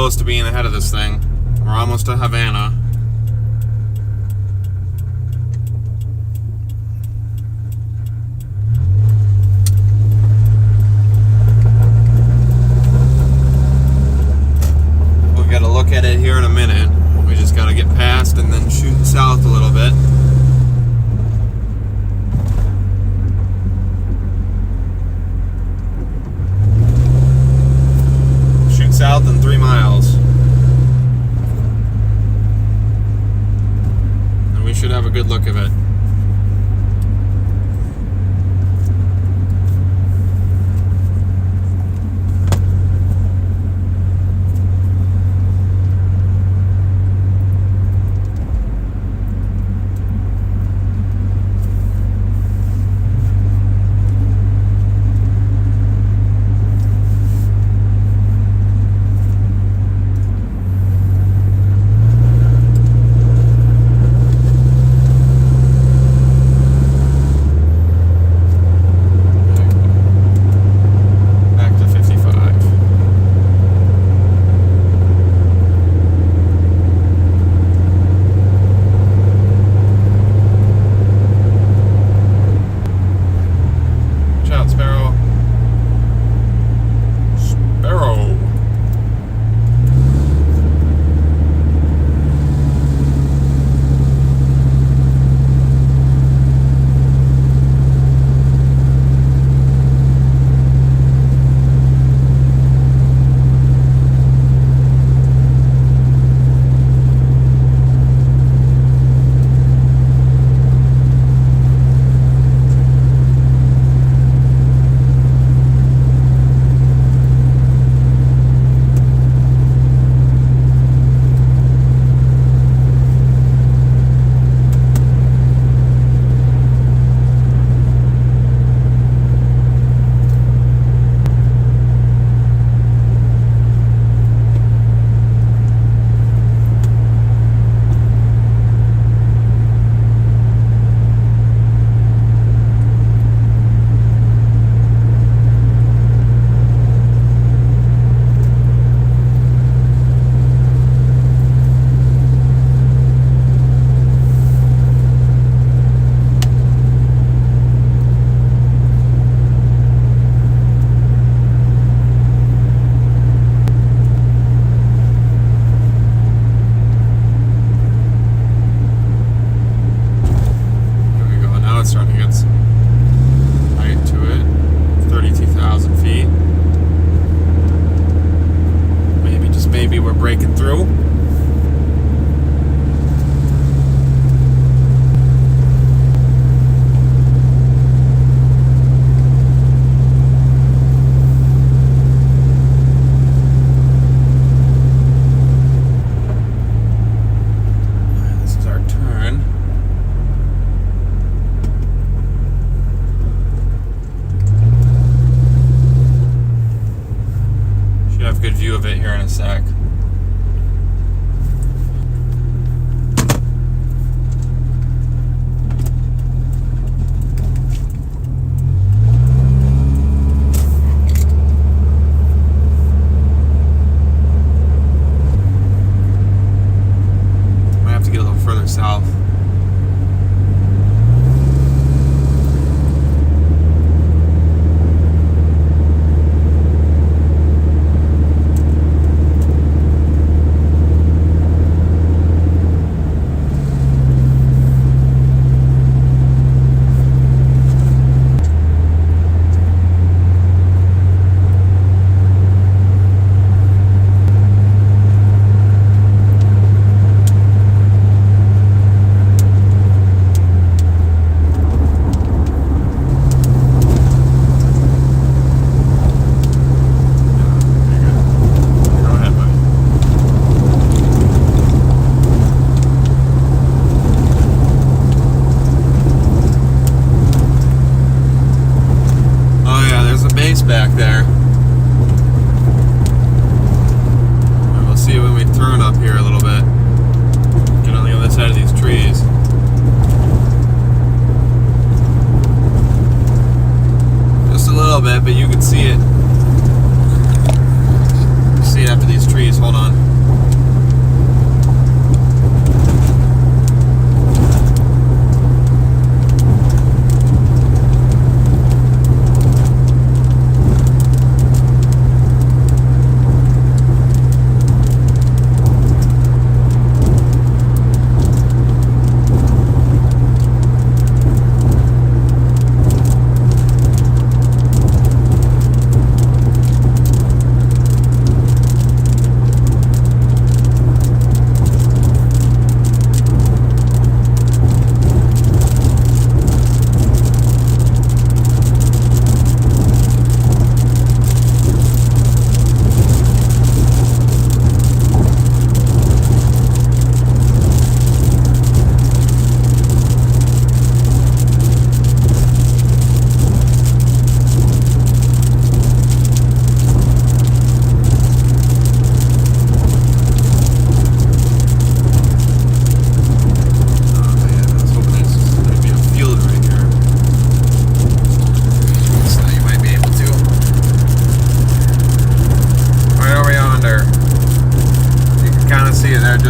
close to being ahead of this thing. We're almost to Havana. We'll get a look at it here in a minute. We just got to get past and then shoot south a little bit. Shoot south in 3 miles. And we should have a good look of it. Breaking through. This is our turn. Should have a good view of it here in a sec. South.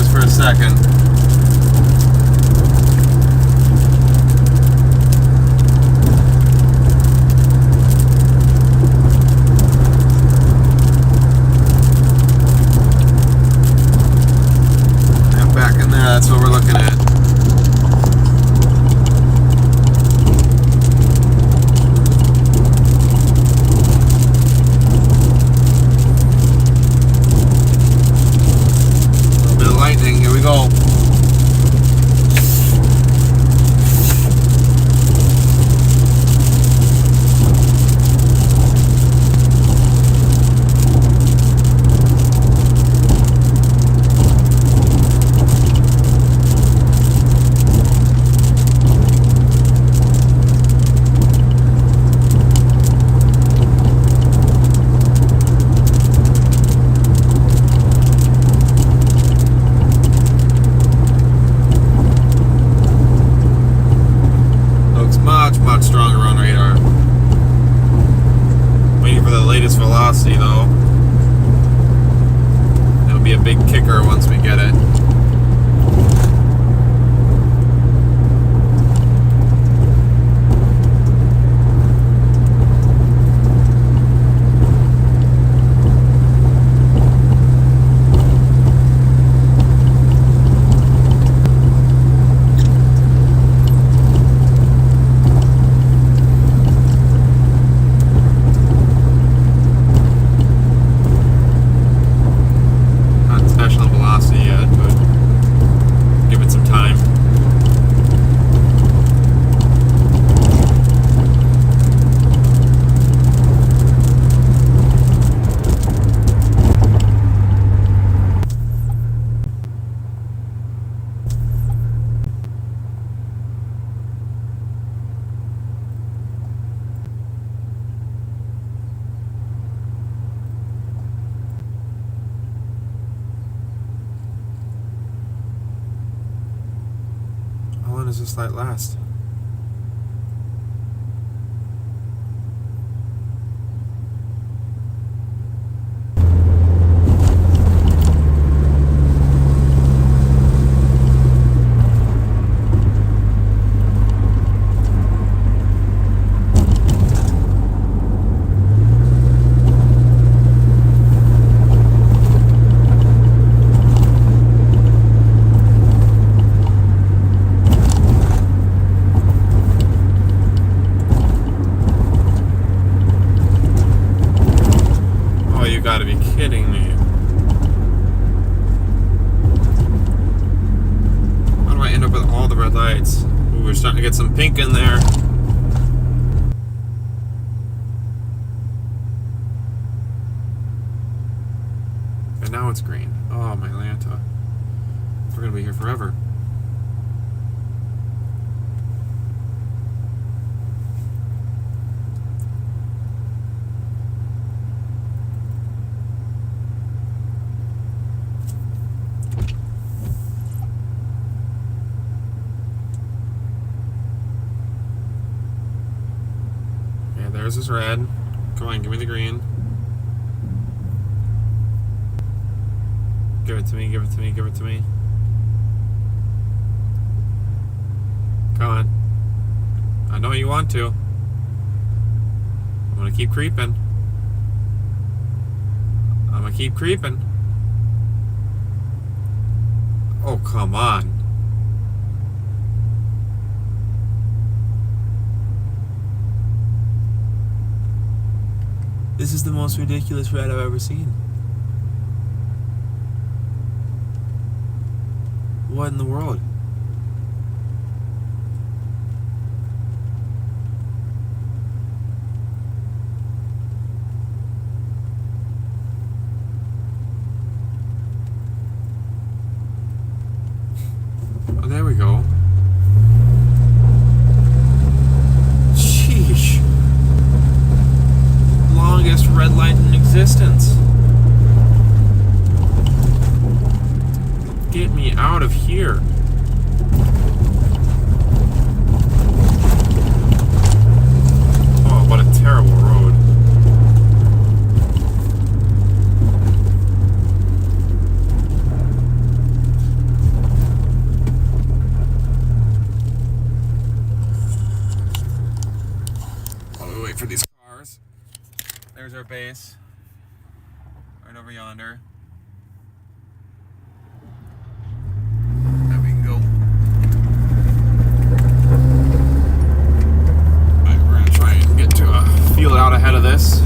just for a second. And back in there, that's what we're looking at. Here we go. Much stronger on radar. Waiting for the latest velocity though. It'll be a big kicker once we get it. How long does this light last? You gotta be kidding me. How do I end up with all the red lights? Ooh, we're starting to get some pink in there. And now it's green. Oh, my Lanta. We're gonna be here forever. There's this red. Come on, give me the green. Give it to me, give it to me, give it to me. Come on. I know you want to. I'm gonna keep creeping. I'm gonna keep creeping. Oh, come on. This is the most ridiculous red I've ever seen. What in the world? Oh, there we go. Sheesh. Longest red light in existence. Get me out of here. Oh, what a terrible road. base. Right over yonder. And we can go. Alright, we're gonna try and get to a field out ahead of this.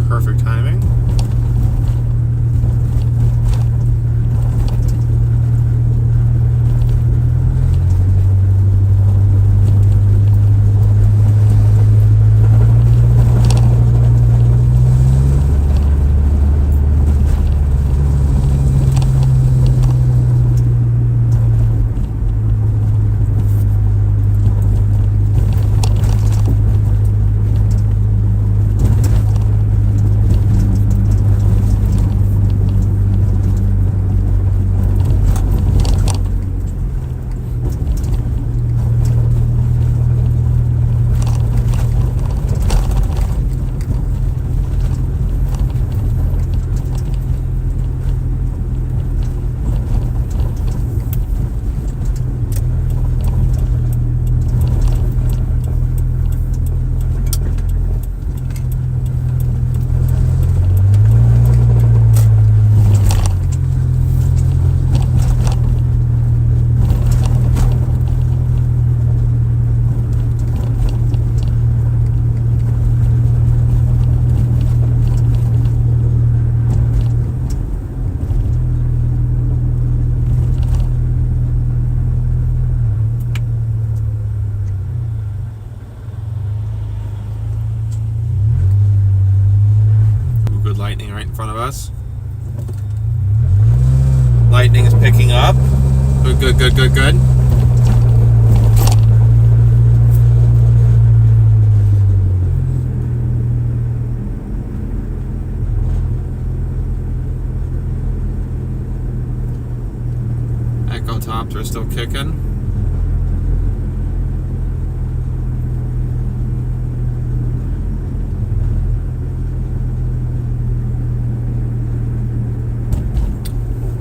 Perfect timing. Lightning right in front of us. Lightning is picking up. Good, good, good, good, good. Echo tops are still kicking.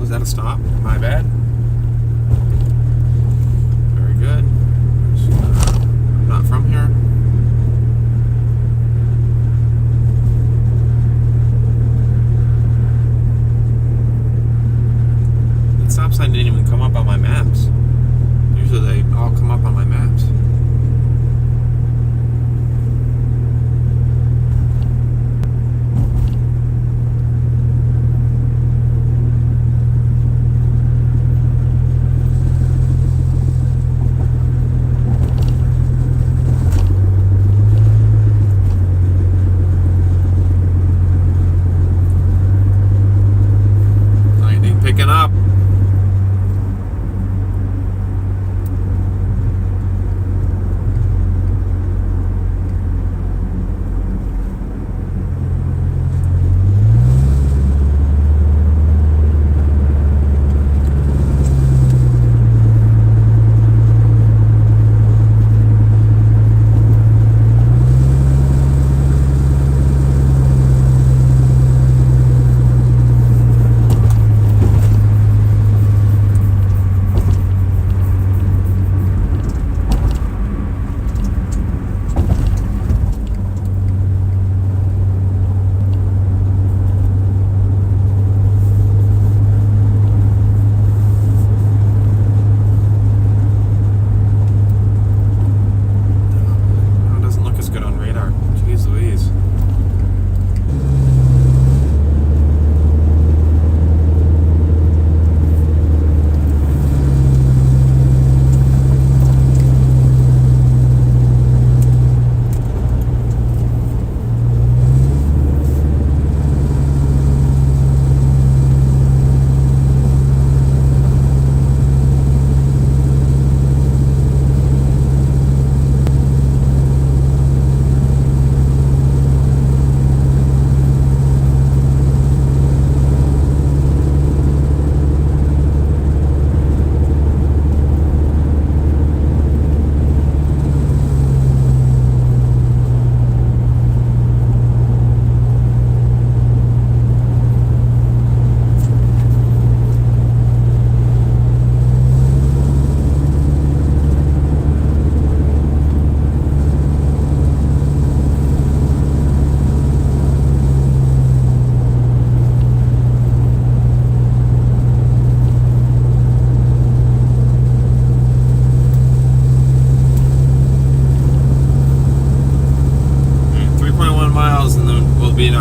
Was that a stop? My bad. Very good. I'm not from here. That stop sign didn't even come up on my maps. Usually they all come up on my maps. Picking up.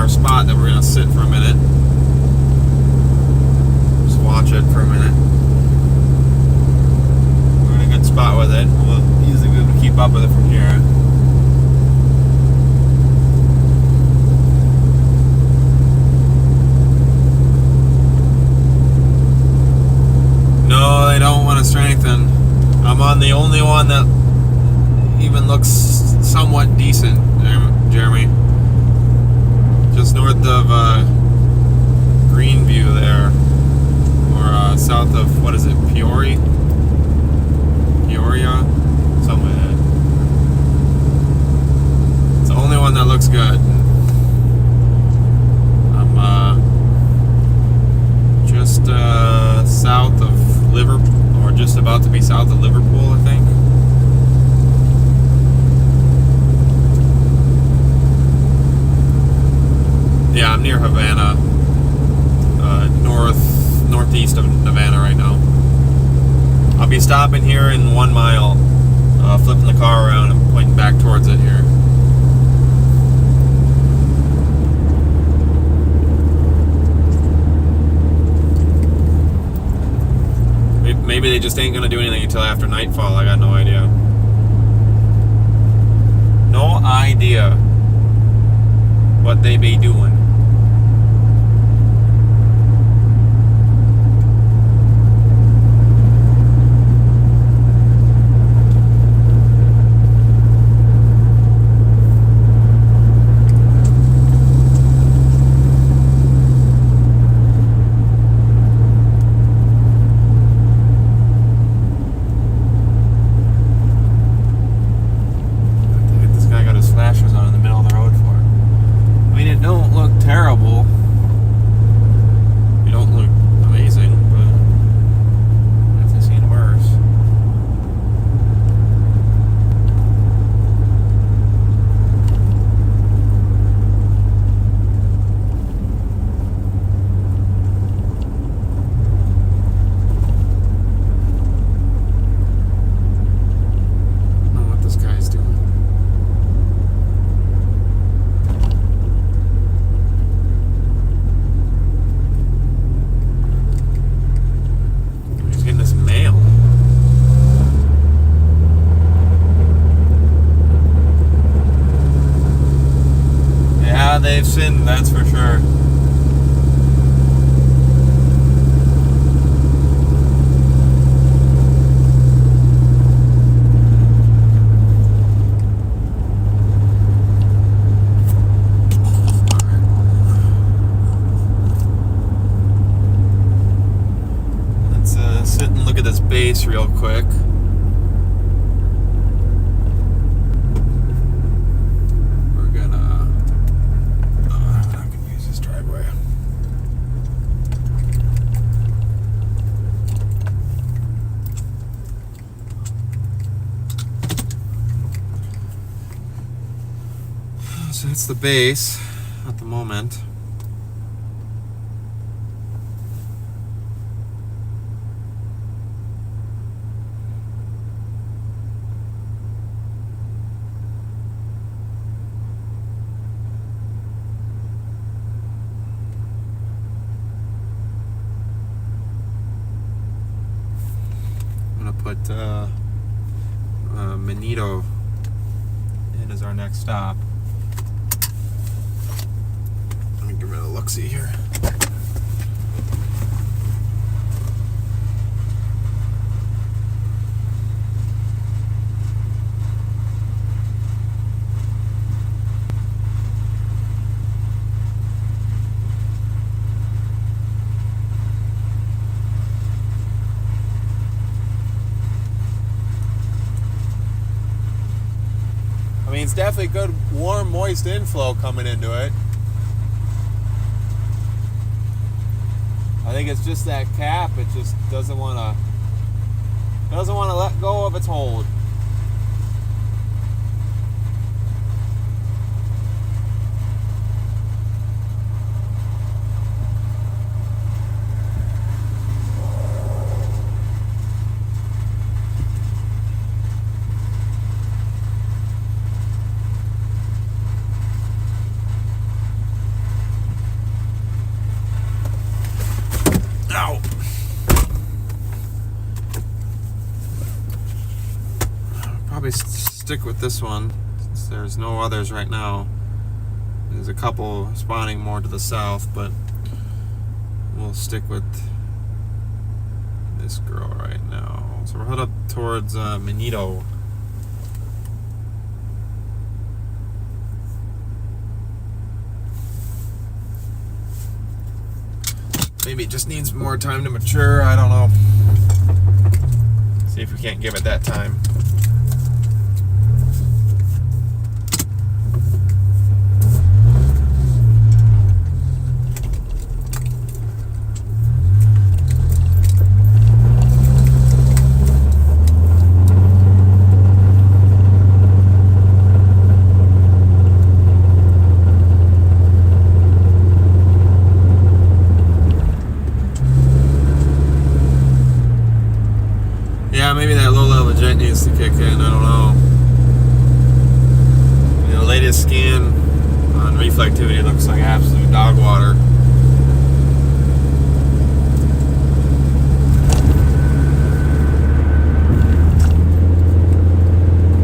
spot that we're gonna sit for a minute. Just watch it for a minute. We're in a good spot with it. We'll easily be able to keep up with it from here. No, they don't want to strengthen. I'm on the only one that even looks somewhat decent, Jeremy. Just north of Greenview there. Or south of, what is it, Peoria? Something like that. It's the only one that looks good. I'm just south of Liverpool, or just about to be south of Liverpool, I think. Yeah, I'm near Havana, northeast of Havana right now. I'll be stopping here in 1 mile, flipping the car around and pointing back towards it here. Maybe they just ain't gonna do anything until after nightfall. I got no idea. No idea what they be doing. Flashers on in the middle of the road for. I mean, it don't look terrible. It don't look amazing, but I've seen worse. I don't know what this guy's doing. They've sinned, that's for sure. Let's sit and look at this base real quick. So that's the base at the moment. I'm gonna put Manito in as our next stop. Give it a look-see here. I mean, it's definitely good, warm, moist inflow coming into it. I think it's just that cap. It just doesn't want to let go of its hold. probably stick with this one since there's no others right now. There's a couple spawning more to the south, but we'll stick with this girl right now. So we're headed up towards Manito. Maybe it just needs more time to mature. I don't know. See if we can't give it that time. Yeah, maybe that low-level jet needs to kick in. I don't know. The latest scan on reflectivity looks like absolute dog water.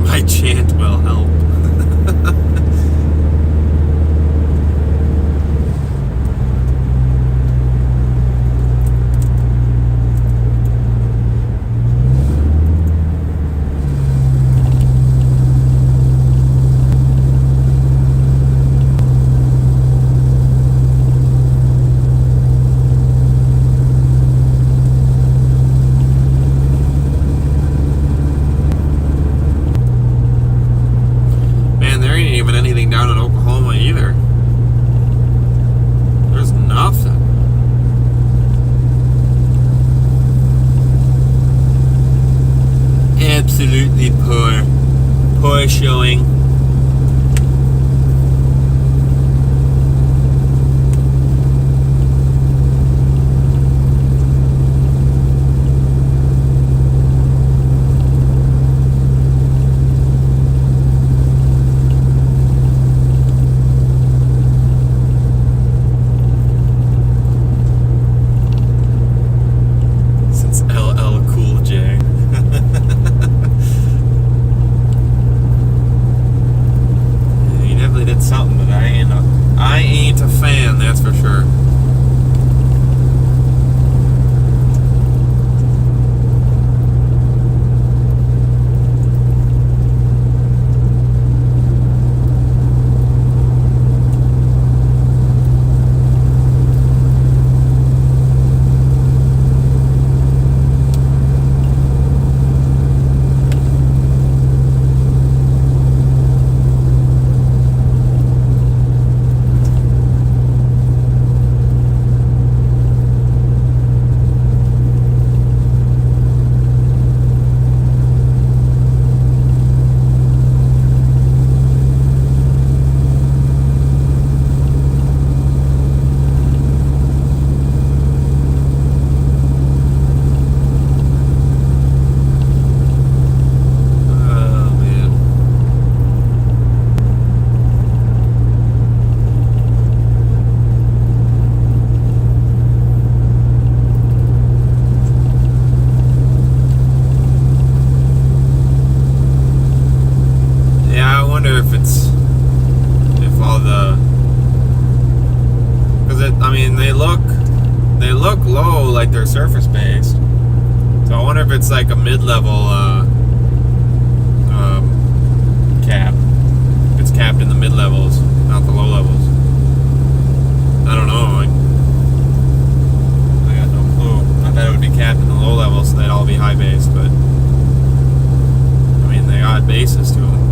My chant will help. Down in Oklahoma either. There's nothing. Absolutely poor showing. Something, but I ain't a fan, that's for sure. They look low, like they're surface based. So I wonder if it's like a mid-level cap. If it's capped in the mid-levels, not the low levels. I don't know. I got no clue. I thought it would be capped in the low levels, so they'd all be high based, but I mean they got bases to them.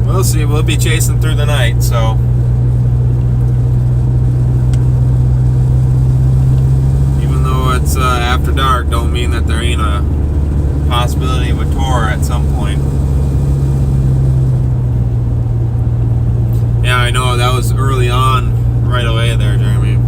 We'll see. We'll be chasing through the night, so even though it's after dark, don't mean that there ain't a possibility of a tour at some point. Yeah, I know that was early on, right away there, Jeremy.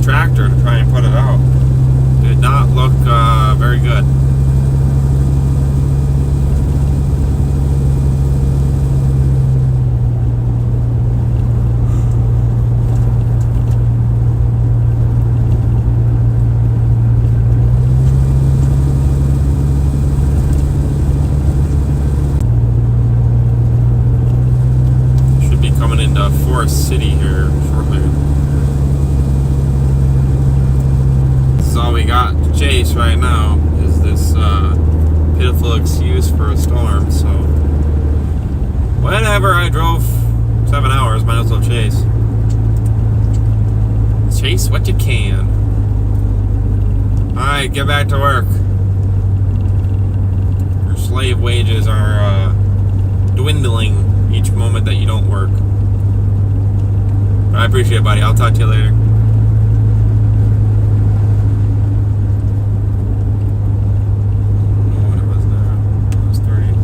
tractor to try and put it out. Did not look very good. Coming into Forest City here shortly. This is all we got to chase right now, is this pitiful excuse for a storm. So whenever I drove 7 hours, might as well chase. Chase what you can. Alright, get back to work. Your slave wages are dwindling each moment that you don't work. I appreciate it, buddy. I'll talk to you later. What it was there? It was 30.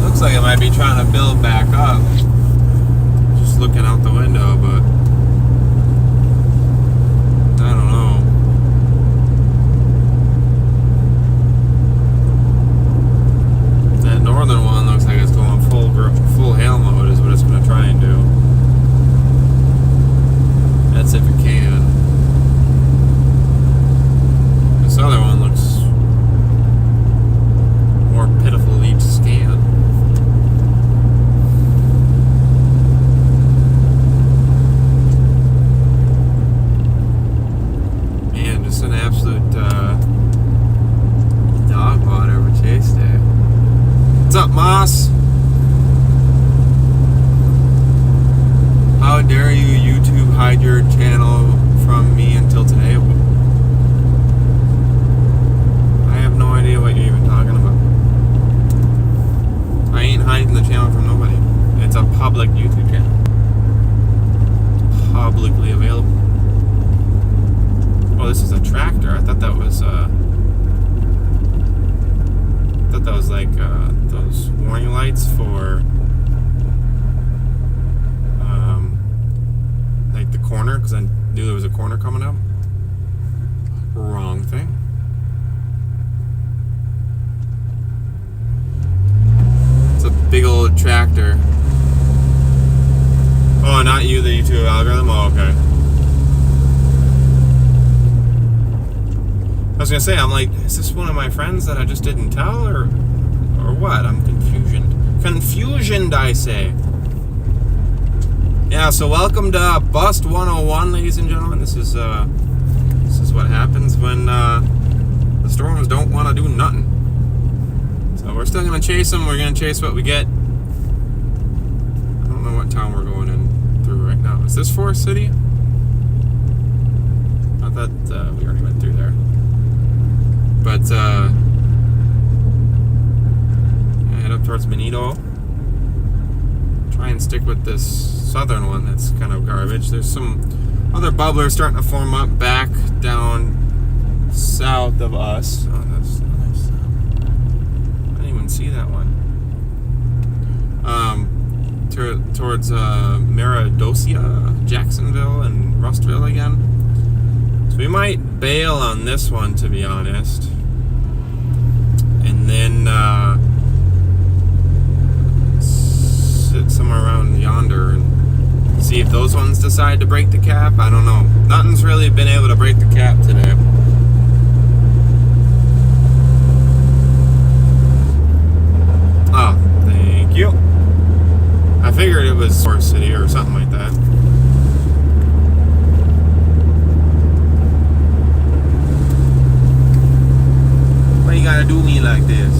Looks like it might be trying to build back up. Just looking out the window, but I don't know. That northern one looks like it's going full hail mode is what it's going to try and do. That's if it can. This other one looks more pitiful each scan. Man, just an absolute dog pot over Chase Day. What's up, Moss? How dare you YouTube hide your channel from me until today? I have no idea what you're even talking about. I ain't hiding the channel from nobody. It's a public YouTube channel. It's publicly available. Oh, this is a tractor. I thought that was like those warning lights for like the corner, because I knew there was a corner coming up. Wrong thing. It's a big old tractor. Oh, not you, the YouTube algorithm? Oh, okay. I was gonna say, I'm like, is this one of my friends that I just didn't tell, or what? I'm confusioned, I say. Yeah, so welcome to Bust 101, ladies and gentlemen. This is what happens when the storms don't want to do nothing. So we're still gonna chase them. We're gonna chase what we get. I don't know what town we're going in through right now. Is this Forest City? I thought we already went through there. But head up towards Benito. Try and stick with this southern one that's kind of garbage. There's some other bubblers starting to form up back down south of us. Oh, that's nice. I didn't even see that one. Towards Maradosia, Jacksonville, and Rustville again. So we might bail on this one, to be honest. And then sit somewhere around yonder and see if those ones decide to break the cap. I don't know. Nothing's really been able to break the cap today. Oh, thank you. do me like this?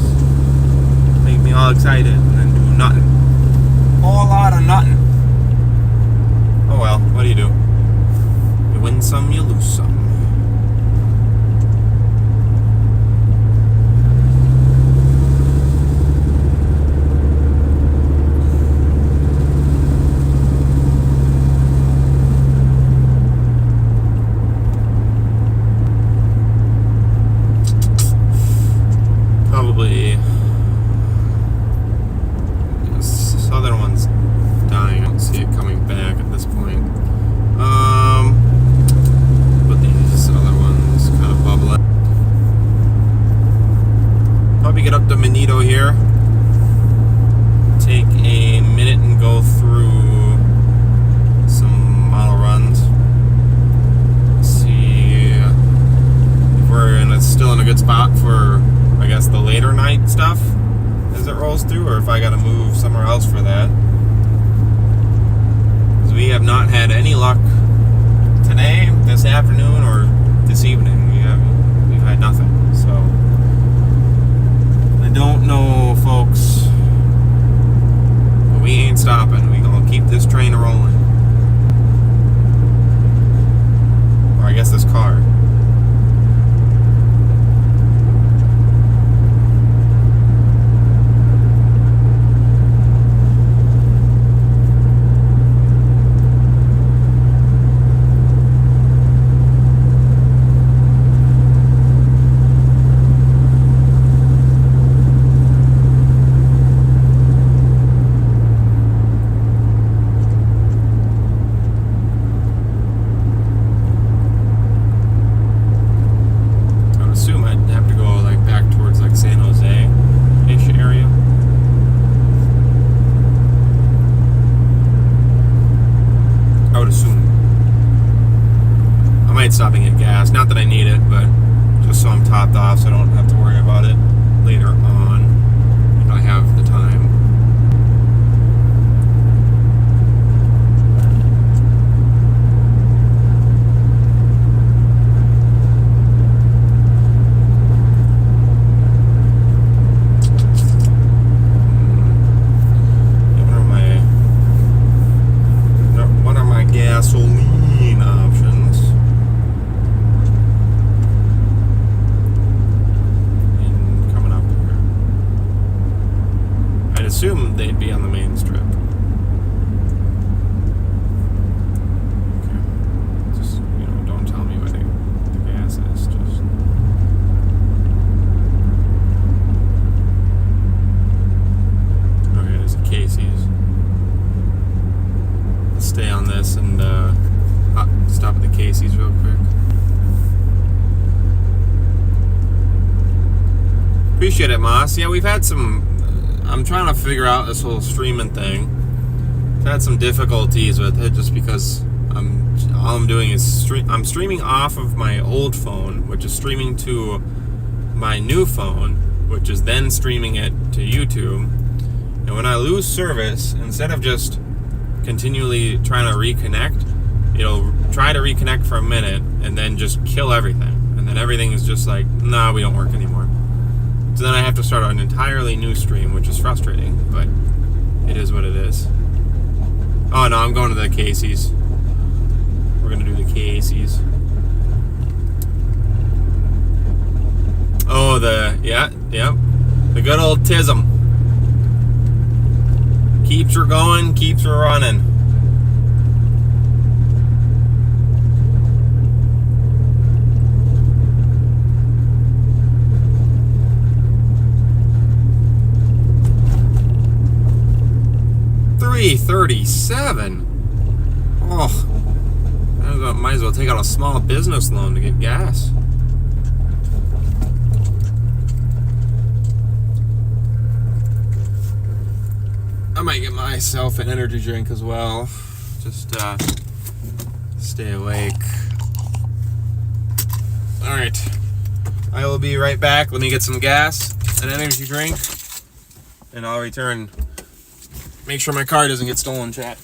Make me all excited and then do nothing. Whole lot of nothing. Oh well, what do? You win some, you lose some. Probably the southern one's dying. I don't see it coming back at this point. But these other ones kind of bubbling. Probably get up to Manito here. Take a minute and go through some model runs. See if we're still in a good spot for, I guess, the later night stuff as it rolls through, or if I gotta move somewhere else for that. Because we have not had any luck today, this afternoon, or this evening. We've had nothing. So I don't know, folks, but we ain't stopping. We gonna keep this train rolling. Or I guess this car. Stopping at gas. Not that I need it, but just so I'm topped off so I don't have to worry about it later on if I have the time. What are my gasoline options? Assume they'd be on the main strip. Okay. Just, don't tell me where the gas is. Just okay, there's a Casey's. Let's stay on this and stop at the Casey's real quick. Appreciate it, Moss. Yeah, we've had some. I'm trying to figure out this whole streaming thing. I've had some difficulties with it just because all I'm doing is I'm streaming off of my old phone, which is streaming to my new phone, which is then streaming it to YouTube. And when I lose service, instead of just continually trying to reconnect, it'll try to reconnect for a minute and then just kill everything. And then everything is just like, nah, we don't work anymore. So then I have to start an entirely new stream, which is frustrating, but it is what it is. Oh no, I'm going to the Casey's. We're going to do the Casey's. Oh, the good old Tism. Keeps her going, keeps her running. $337. Oh, might as well take out a small business loan to get gas. I might get myself an energy drink as well. Just stay awake. Alright. I will be right back. Let me get some gas, an energy drink, and I'll return. Make sure my car doesn't get stolen, chat.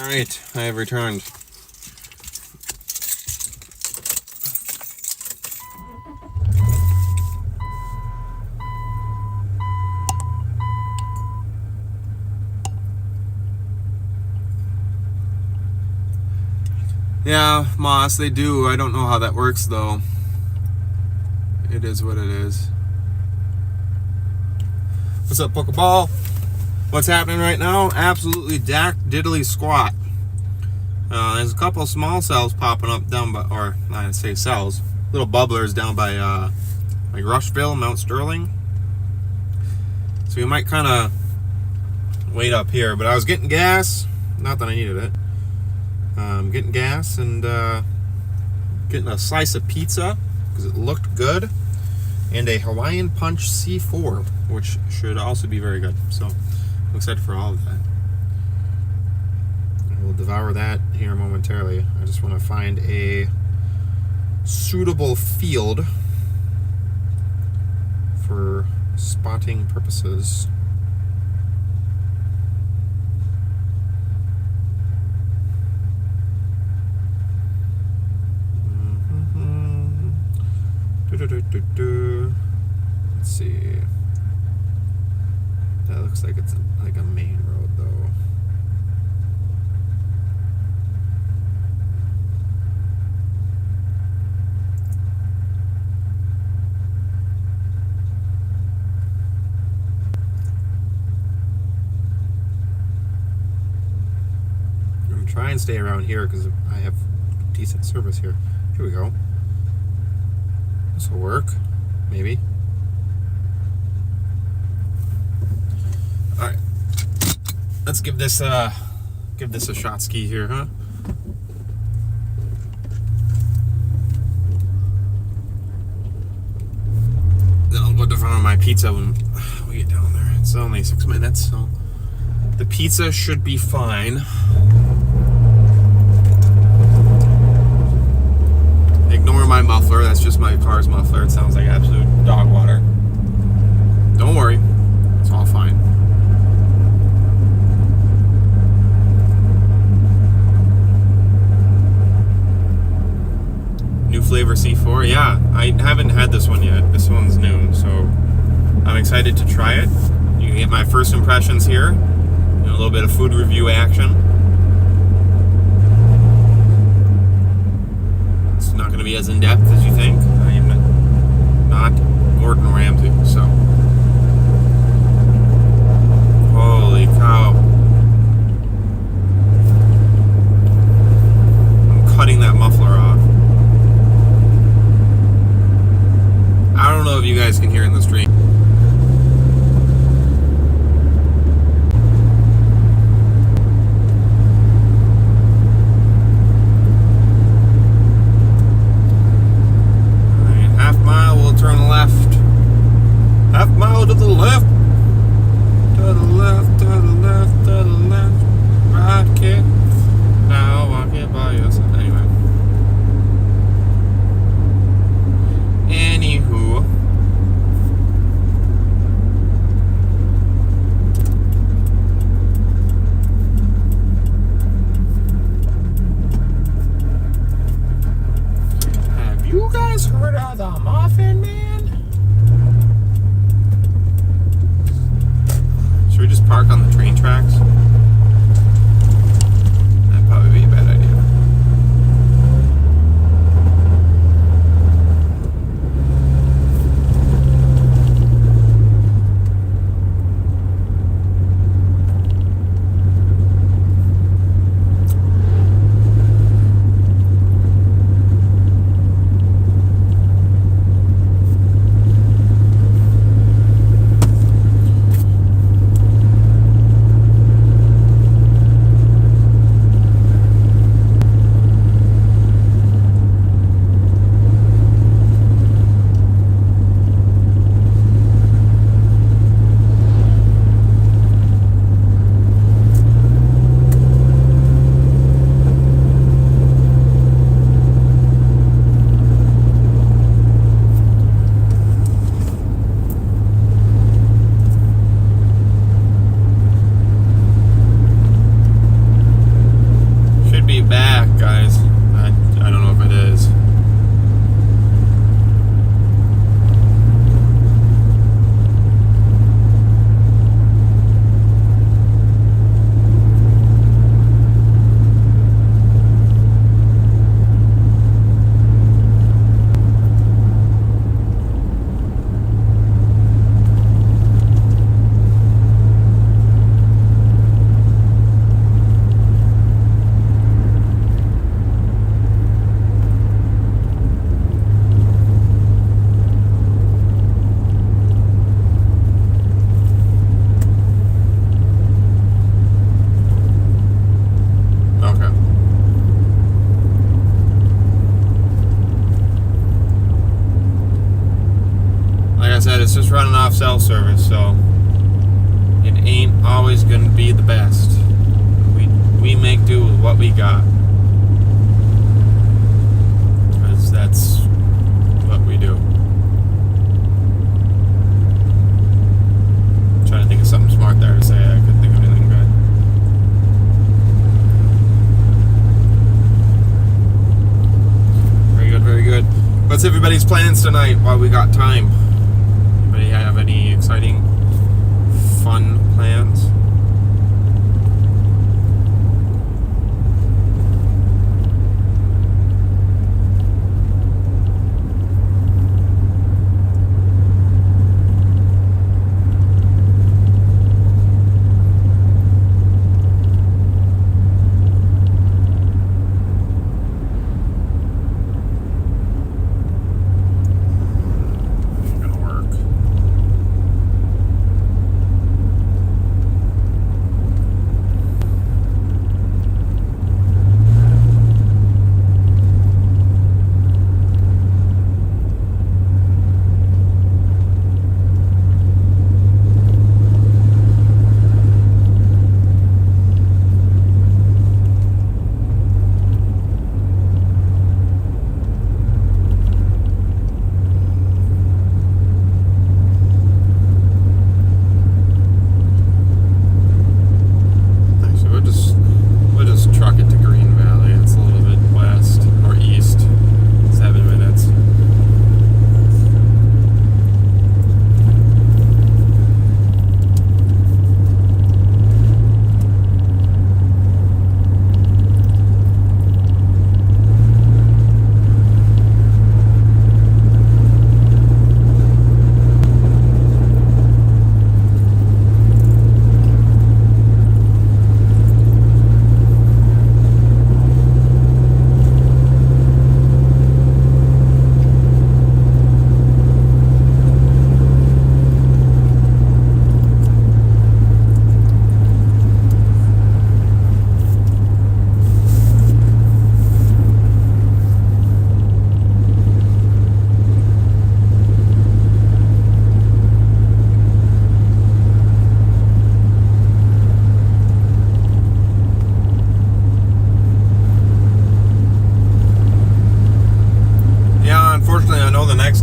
Alright, I have returned. Yeah, Moss, they do. I don't know how that works, though. It is what it is. What's up, Pokeball? What's happening right now? Absolutely diddly squat. There's a couple small cells popping up down by, or I say cells, little bubblers down by like Rushville, Mount Sterling. So we might kind of wait up here. But I was getting gas. Not that I needed it. Getting gas and getting a slice of pizza because it looked good, and a Hawaiian Punch C4, which should also be very good. So I'm excited for all of that. I will devour that here momentarily. I just want to find a suitable field for spotting purposes. Let's see. That looks like it's like a main road, though. I'm trying to stay around here because I have decent service here. Here we go. This will work, maybe. All right, let's give this a shot ski here, huh? Then I'll go to front of my pizza when we get down there. It's only 6 minutes, so the pizza should be fine. Ignore my muffler, that's just my car's muffler. It sounds like absolute dog water. Don't worry, it's all fine. New flavor C4, yeah, I haven't had this one yet. This one's new, so I'm excited to try it. You can get my first impressions here, and a little bit of food review action. Not going to be as in-depth as you think. I am not Gordon Ramsay, so. Holy cow. I'm cutting that muffler off. I don't know if you guys can hear in the stream. Turn left. Half mile to the left. To the left, to the left, to the left. Right kick. Now walking by yourself. Anyway. Anywho. Have you guys heard of the Muffin Man? Should we just park on the train tracks? That'd probably be a bad idea. it's just running off cell service, so it ain't always gonna be the best. We make do with what we got, because that's what we do. I'm trying to think of something smart there to say. I couldn't think of anything bad. Very good, very good. What's everybody's plans tonight while we got time? Anybody have any exciting, fun plans?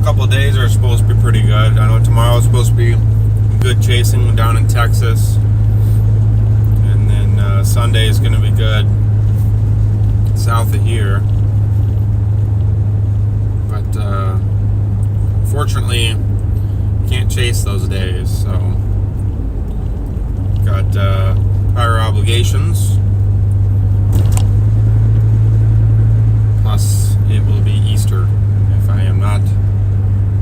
Couple of days are supposed to be pretty good. I know tomorrow's supposed to be good chasing down in Texas, and then Sunday is going to be good south of here. But fortunately, can't chase those days, so got prior obligations. Plus, it will be Easter. If I am not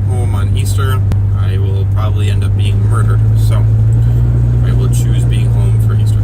home on Easter, I will probably end up being murdered. So I will choose being home for Easter.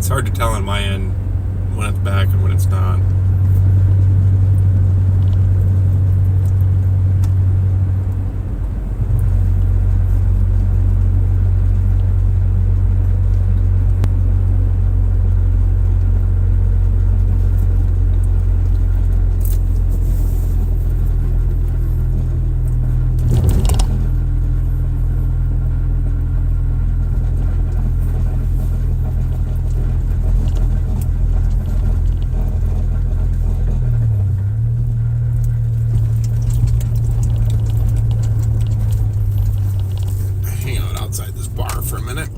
hard to tell on my end when it's back and when it's not. Outside this bar for a minute.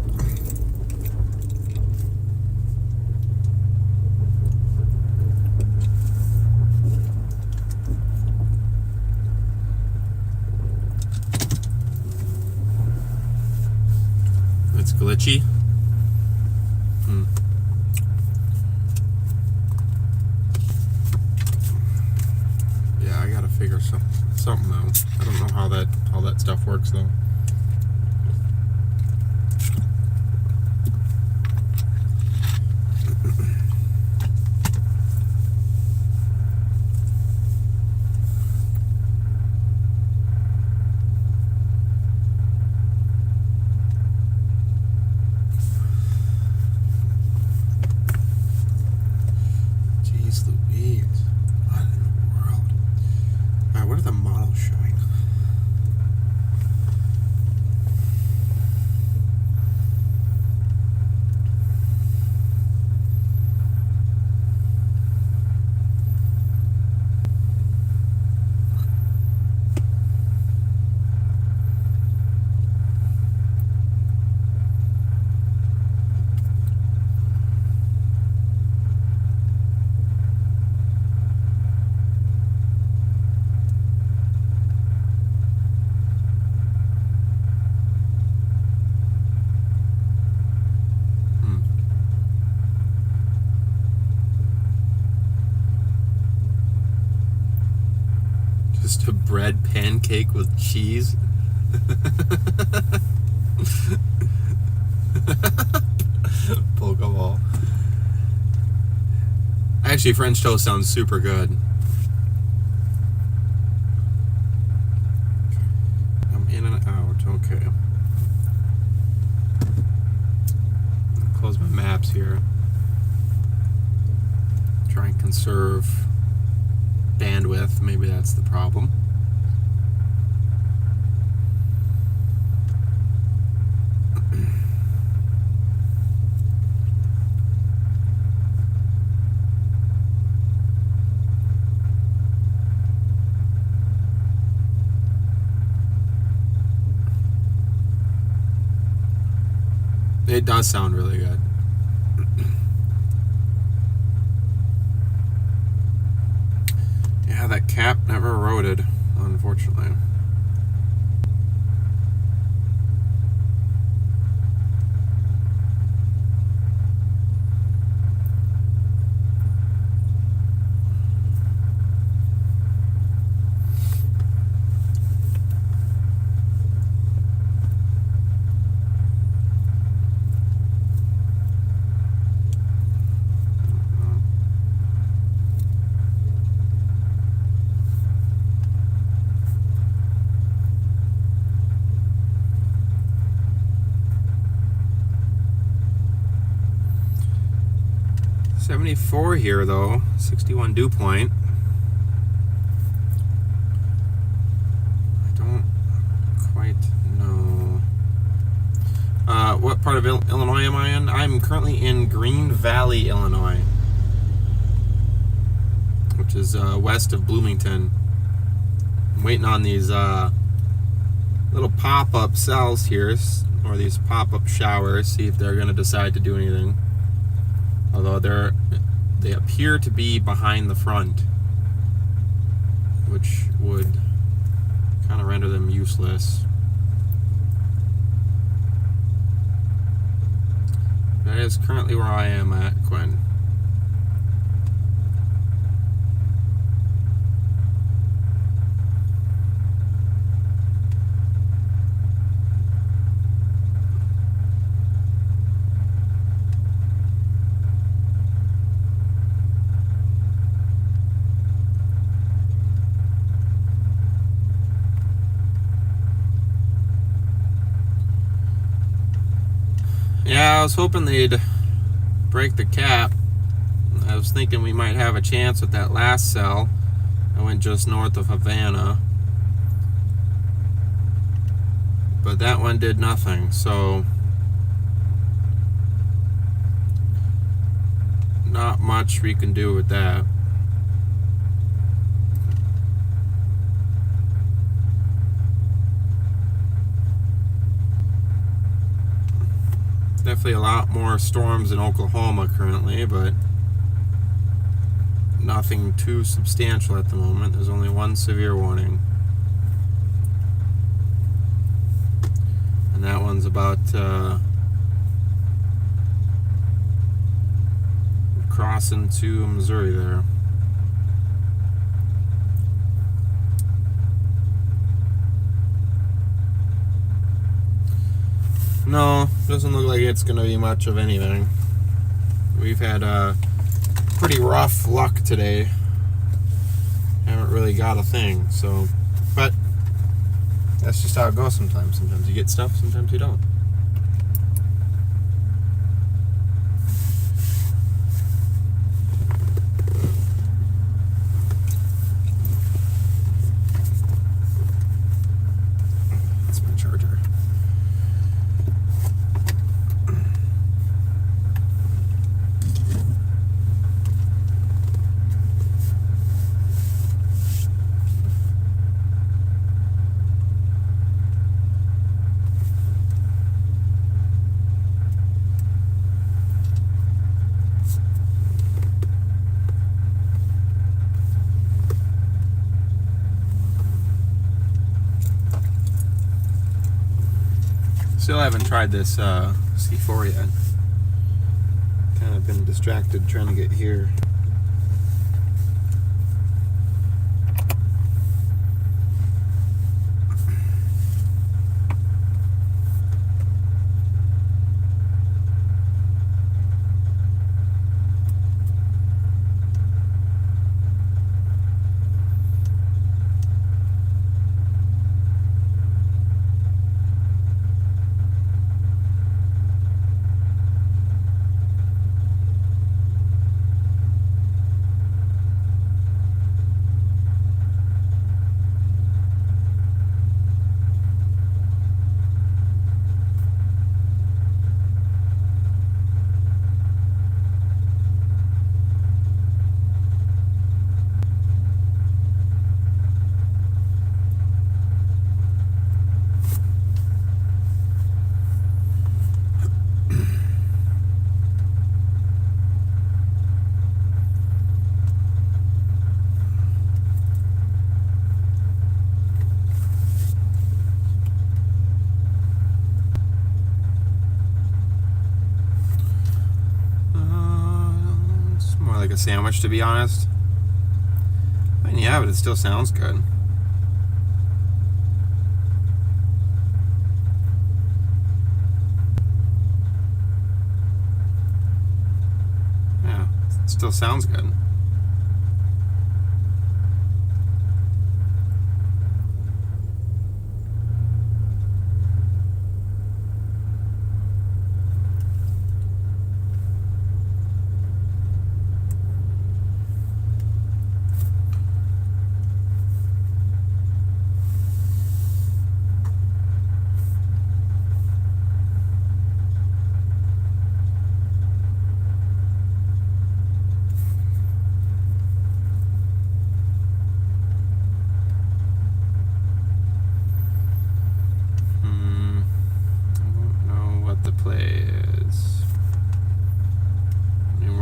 It's glitchy. Yeah, I gotta figure something out. I don't know how that stuff works though. Jeez Louise. What in the world? Alright, what are the models showing? Just a bread pancake with cheese. Pokeball. Actually, French toast sounds super good. I'm in and out. Okay. Close my maps here. Try and conserve bandwidth. Maybe that's the problem. It does sound really good. Yeah, that cap never eroded, unfortunately. .74 here though, 61 dew point. I don't quite know. What part of Illinois am I in? I'm currently in Green Valley, Illinois, which is west of Bloomington. I'm waiting on these little pop-up cells here, or these pop-up showers, see if they're going to decide to do anything. Although they appear to be behind the front, which would kind of render them useless. That is currently where I am at, Quinn. Yeah, I was hoping they'd break the cap. I was thinking we might have a chance with that last cell. I went just north of Havana, but that one did nothing, so not much we can do with that. Definitely a lot more storms in Oklahoma currently, but nothing too substantial at the moment. There's only one severe warning, and that one's about crossing to Missouri there. No, doesn't look like it's going to be much of anything. We've had pretty rough luck today. Haven't really got a thing, so, but that's just how it goes sometimes. Sometimes you get stuff, sometimes you don't. That's my charger. Still haven't tried this C4 yet. Kind of been distracted trying to get here. Like a sandwich, to be honest. I mean, yeah, but it still sounds good. Yeah, it still sounds good.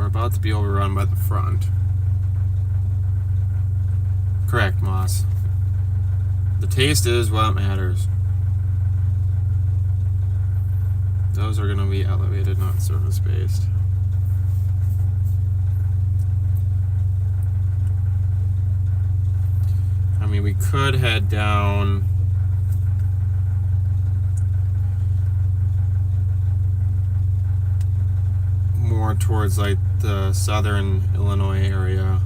About to be overrun by the front. Correct, Moss. The taste is what matters. Those are going to be elevated, not surface-based. I mean, we could head down more towards like the southern Illinois area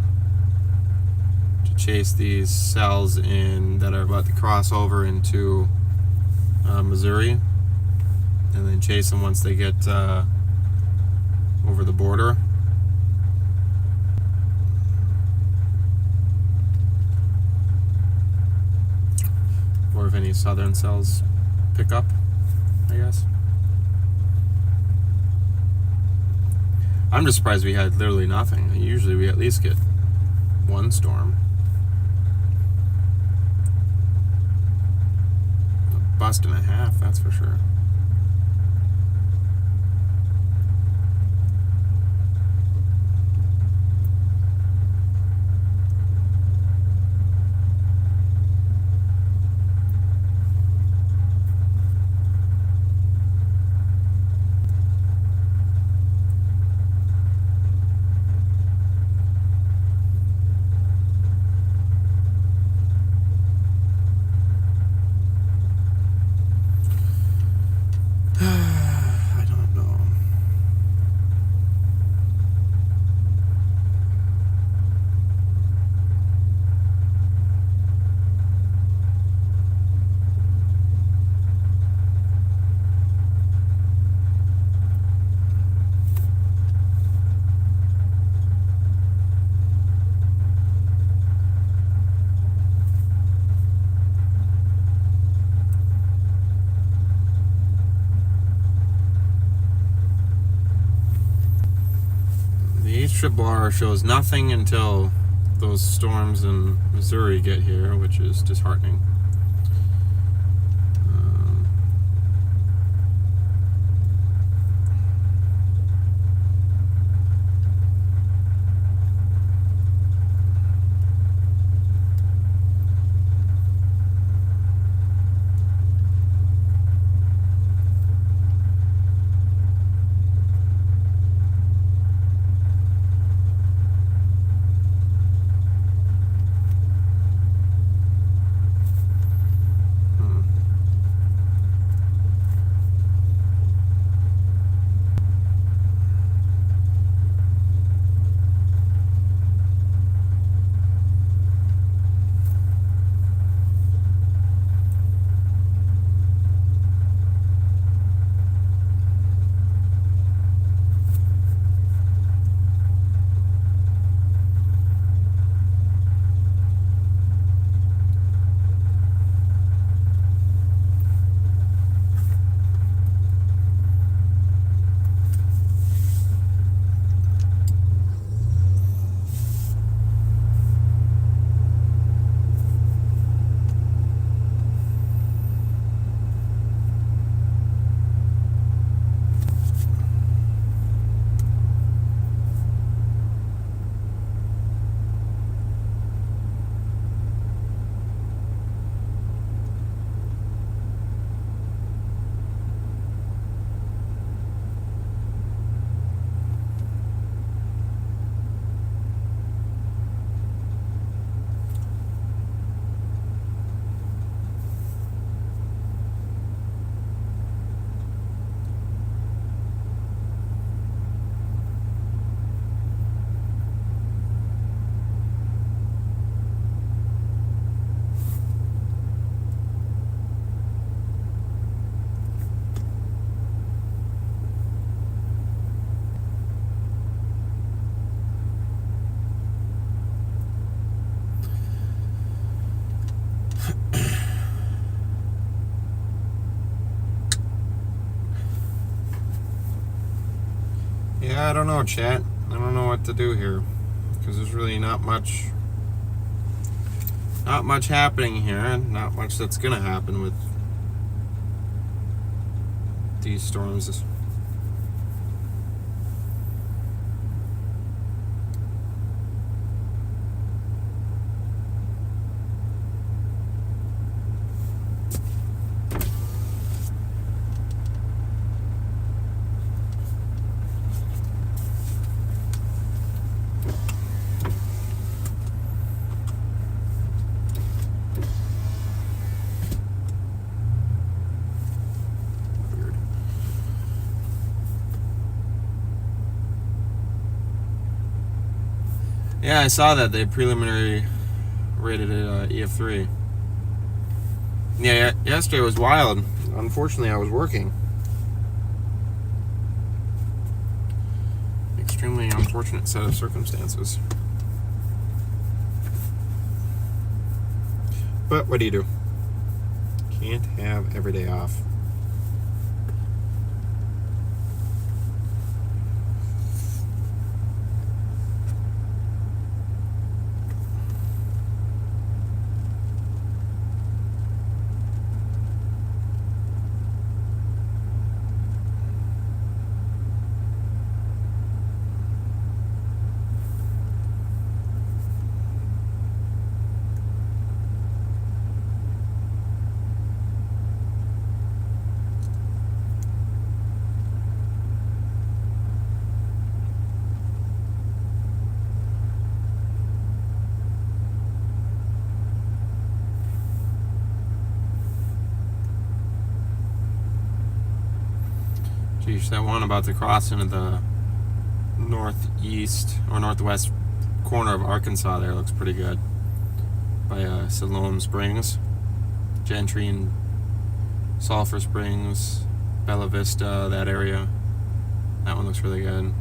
to chase these cells in that are about to cross over into Missouri. and then chase them once they get over the border. Or if any southern cells pick up, I guess. I'm just surprised we had literally nothing. Usually we at least get one storm. A bust and a half, that's for sure. I don't know. The H bar shows nothing until those storms in Missouri get here, which is disheartening. Yeah, I don't know, chat. I don't know what to do here because there's really not much happening here, and not much that's gonna happen with these storms. Yeah, I saw that they preliminary rated it EF3. Yeah, yesterday was wild. Unfortunately, I was working. unfortunate set of circumstances. But what do you do? Can't have every day off. Geez, that one about to cross into the northeast or northwest corner of Arkansas there looks pretty good. By Siloam Springs, Gentry and Sulphur Springs, Bella Vista, that area. That one looks really good.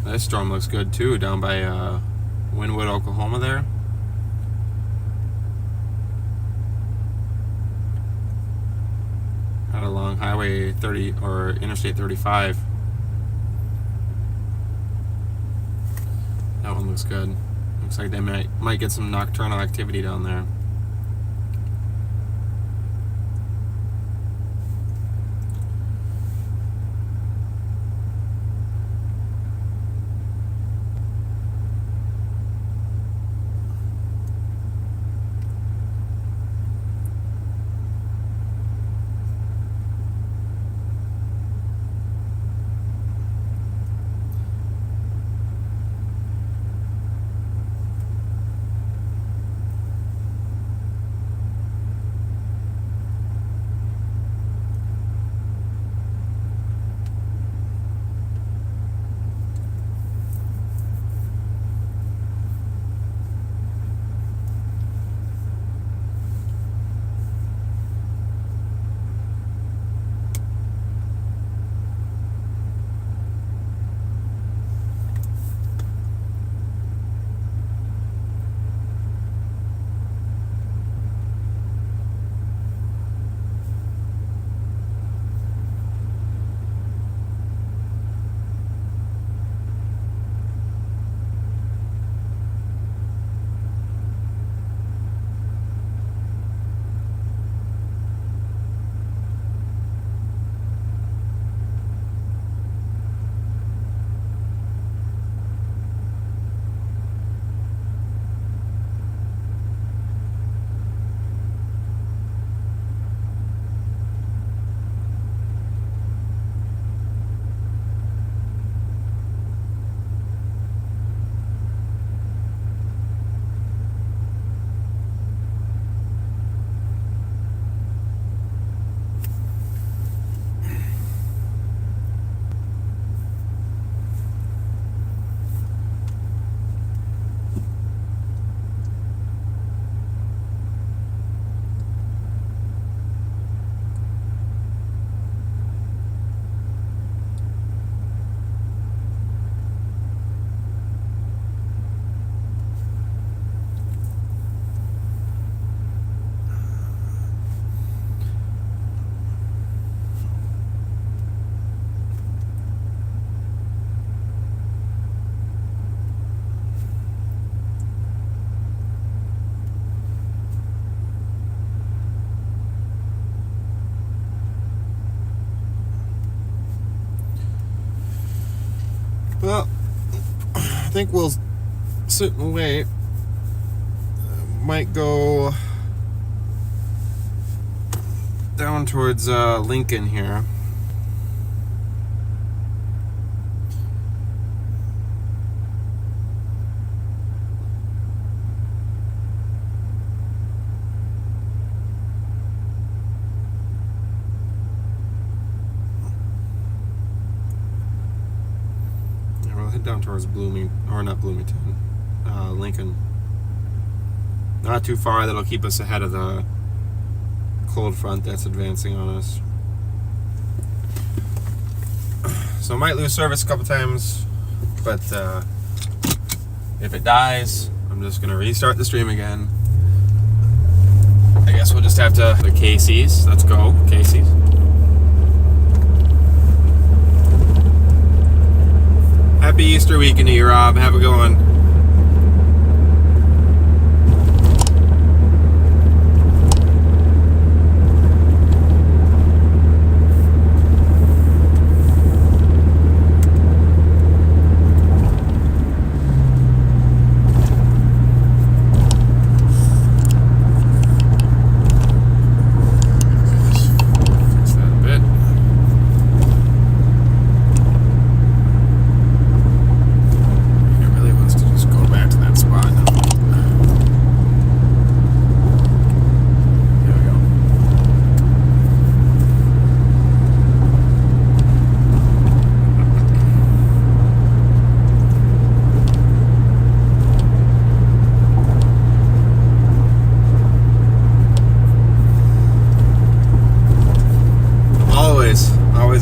This storm looks good too, down by Wynwood, Oklahoma there. Out along Highway 30 or Interstate 35. That one looks good. Looks like they might get some nocturnal activity down there. Well, I think we'll sit and wait. Might go down towards Lincoln here. down towards Lincoln. Not too far. That'll keep us ahead of the cold front that's advancing on us. So I might lose service a couple times, but if it dies, I'm just gonna restart the stream again. I guess we'll just have to the Casey's. Let's go, Casey's. Happy Easter weekend to you, Rob. Have a good one.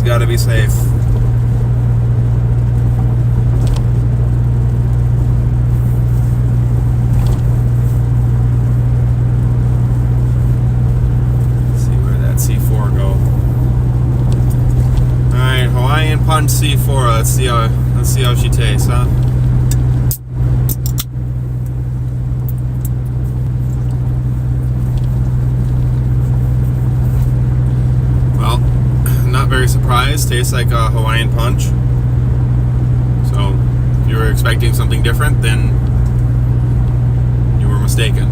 Gotta be safe. Let's see where that C4 go. Alright, Hawaiian Punch C4. Let's see how she tastes, huh? Very surprised. Tastes like a Hawaiian Punch. So if you were expecting something different, then you were mistaken.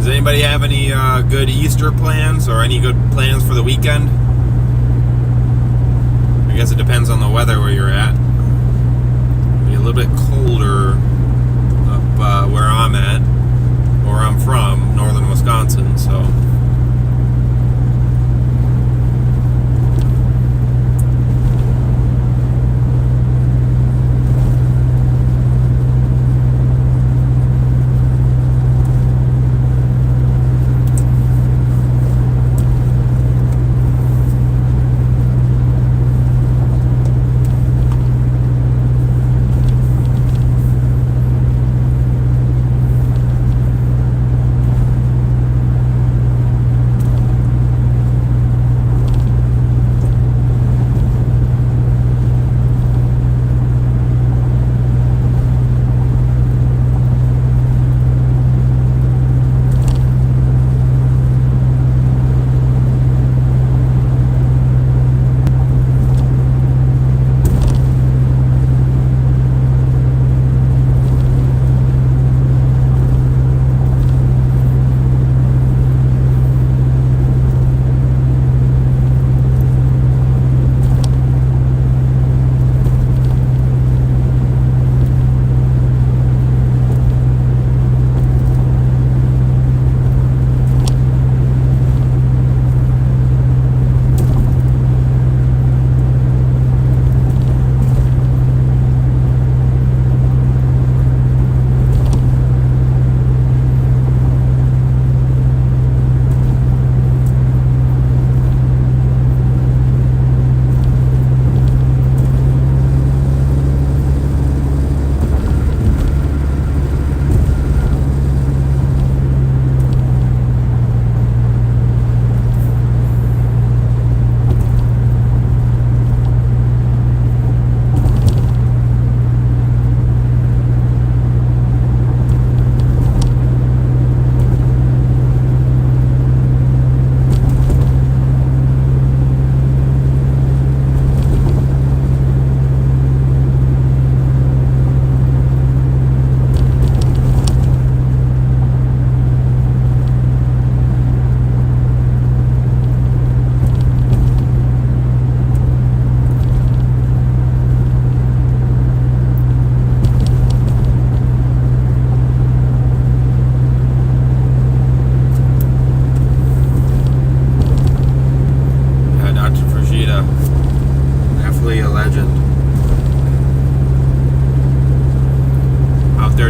Anybody have any good Easter plans or any good plans for the weekend? I guess it depends on the weather where you're at. It'll be a little bit colder up where I'm at, or I'm from, northern Wisconsin, so.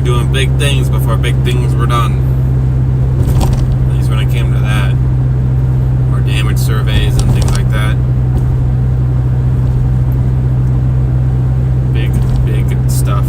doing big things before big things were done. At least when it came to that. Or damage surveys and things like that. Big stuff.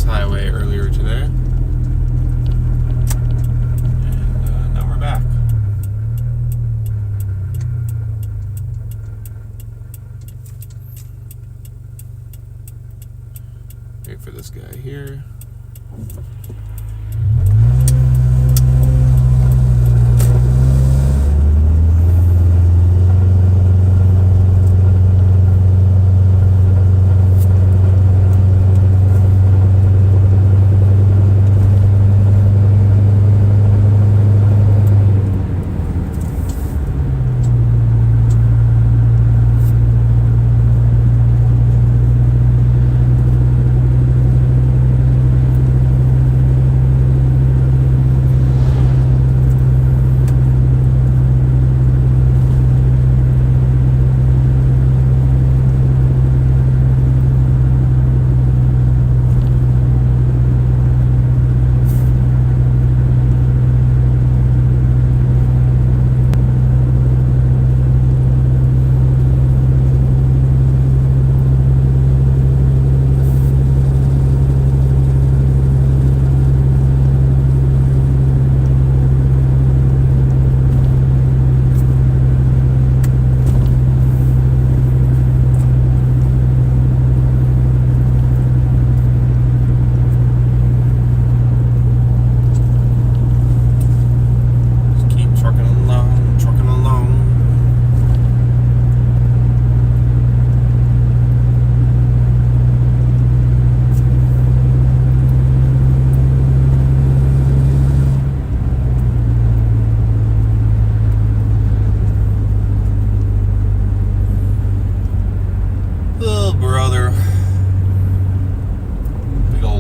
highway earlier today. And now we're back. Wait for this guy here.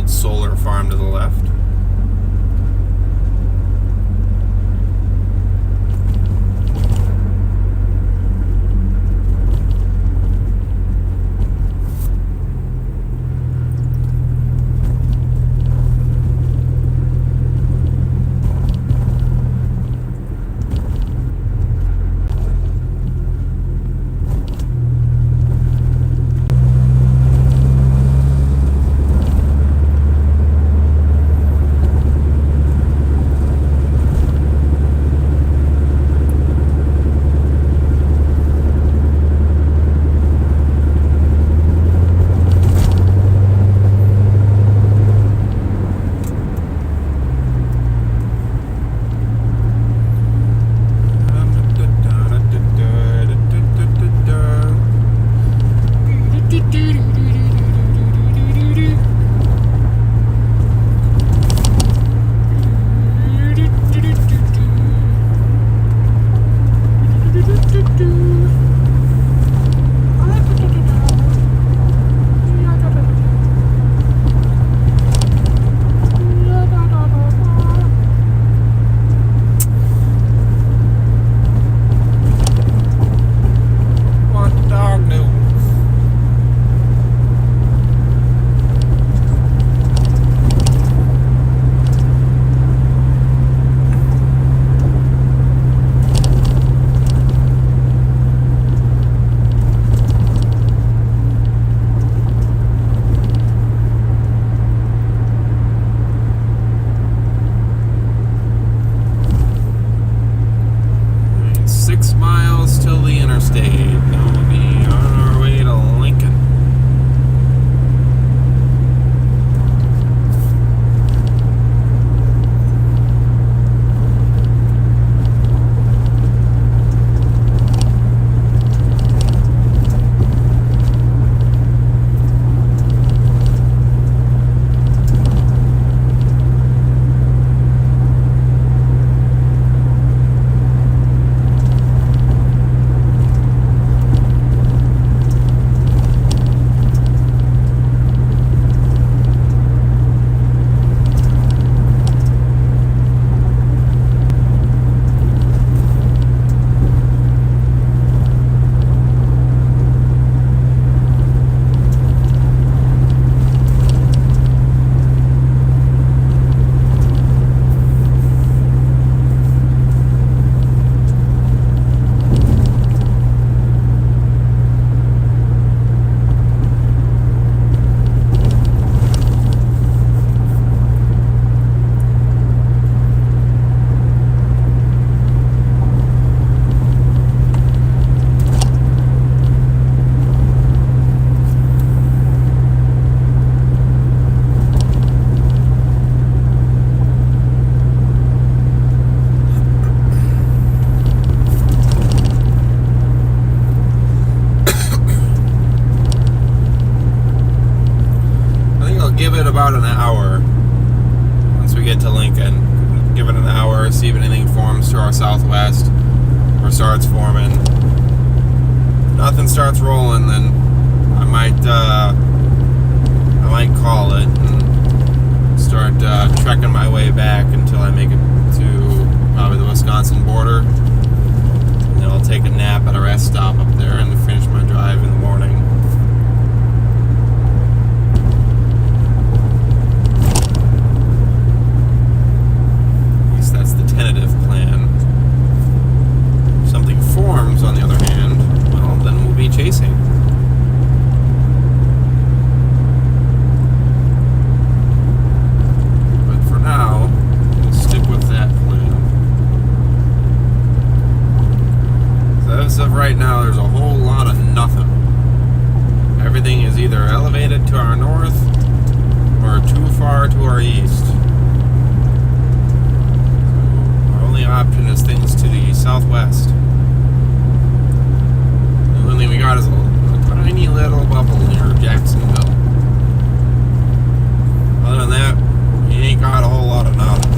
Solar farm to the left. about an hour. Once we get to Lincoln, give it an hour, see if anything forms to our southwest or starts forming. Nothing starts rolling, then I might call it and start trekking my way back until I make it to probably the Wisconsin border. And then I'll take a nap at a rest stop up there and finish my drive in the morning. At least that's the tentative plan. If something forms, on the other hand, well, then we'll be chasing. But for now, we'll stick with that plan. So as of right now, there's a whole lot of nothing. Everything is either elevated to our north or too far to our east. So our only option is things to the southwest. The only thing we got is a tiny little bubble near Jacksonville. Other than that, you ain't got a whole lot of nothing.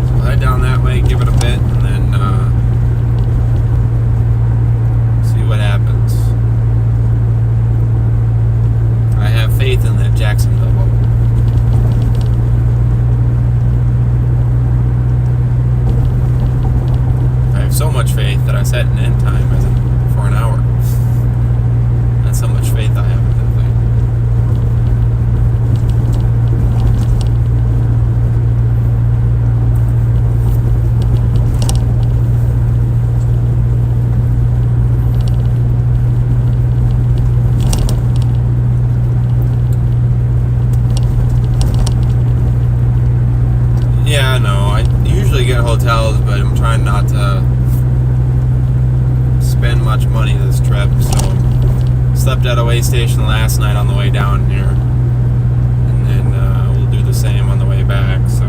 So head down that way, give it a bit, and then see what happens. I have faith in that Jacksonville bubble. I have so much faith that I set an end time as for an hour. That's how much faith I have in that thing. Yeah, no, I usually get hotels, but I'm trying not to spend much money this trip, so slept at a way station last night on the way down here, and then we'll do the same on the way back. So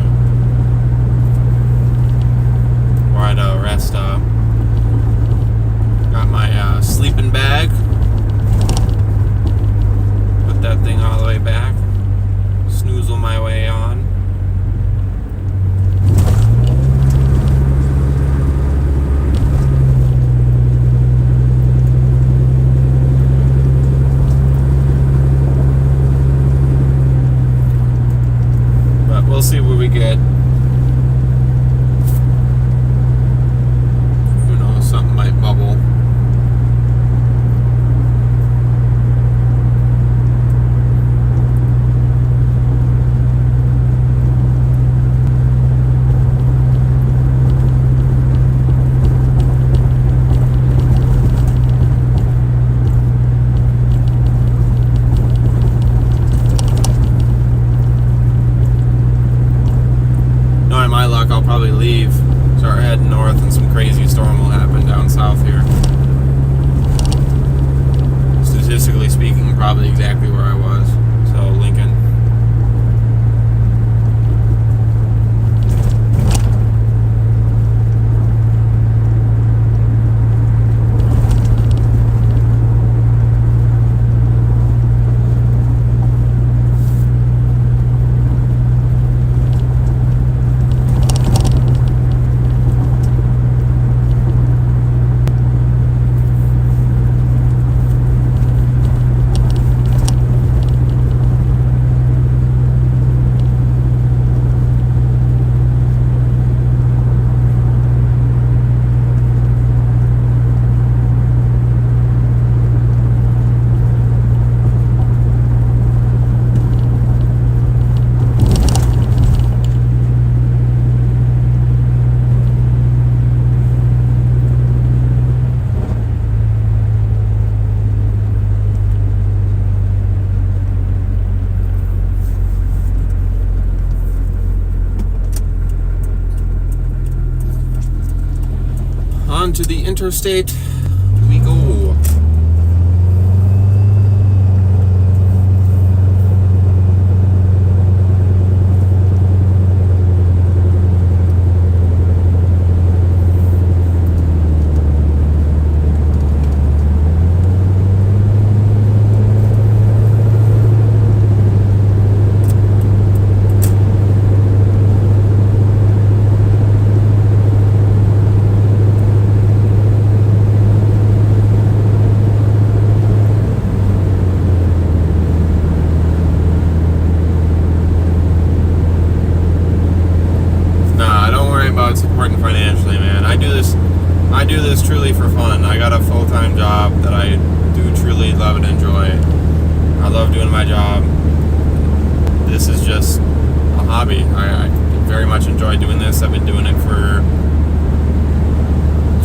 we're at a rest stop. Got my sleeping bag, put that thing all the way back, snoozle my way on. We'll see what we get. Who knows, something might bubble. My luck, I'll probably leave, start heading north, and some crazy storm will happen down south here. Statistically speaking, probably exactly where I was. So, Lincoln. To the interstate we go. important financially, man. I do this truly for fun. I got a full-time job that I do truly love and enjoy. I love doing my job. This is just a hobby. I very much enjoy doing this. I've been doing it for,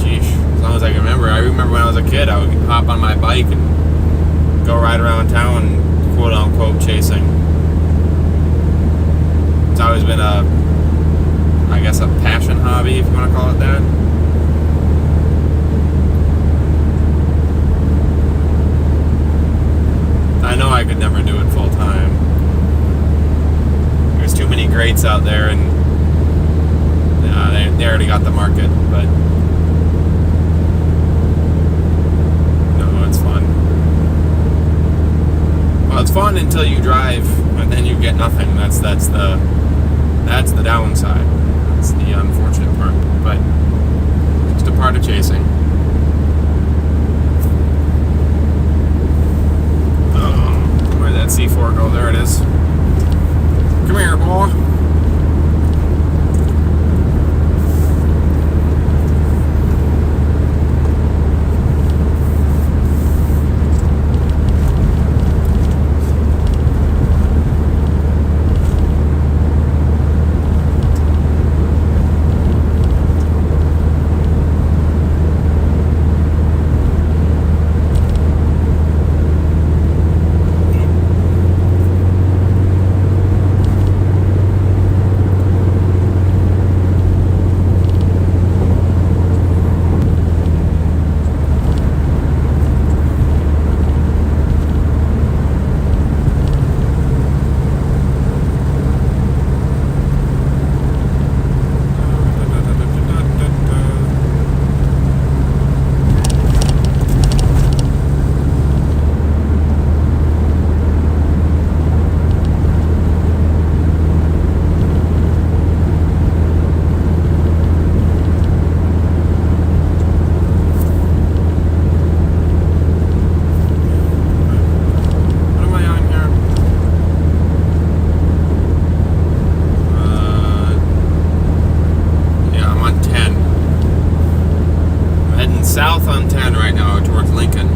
as long as I can remember. I remember when I was a kid, I would hop on my bike and go ride around town, quote unquote, chasing. It's always been a passion hobby, if you want to call it that. I know I could never do it full time. There's too many greats out there, and they already got the market, but no, it's fun. Well, it's fun until you drive, and then you get nothing. That's the downside. That's the unfortunate part, but just a part of chasing. Where'd that C4 go? There it is. Come here, boy. South on 10 right now towards Lincoln,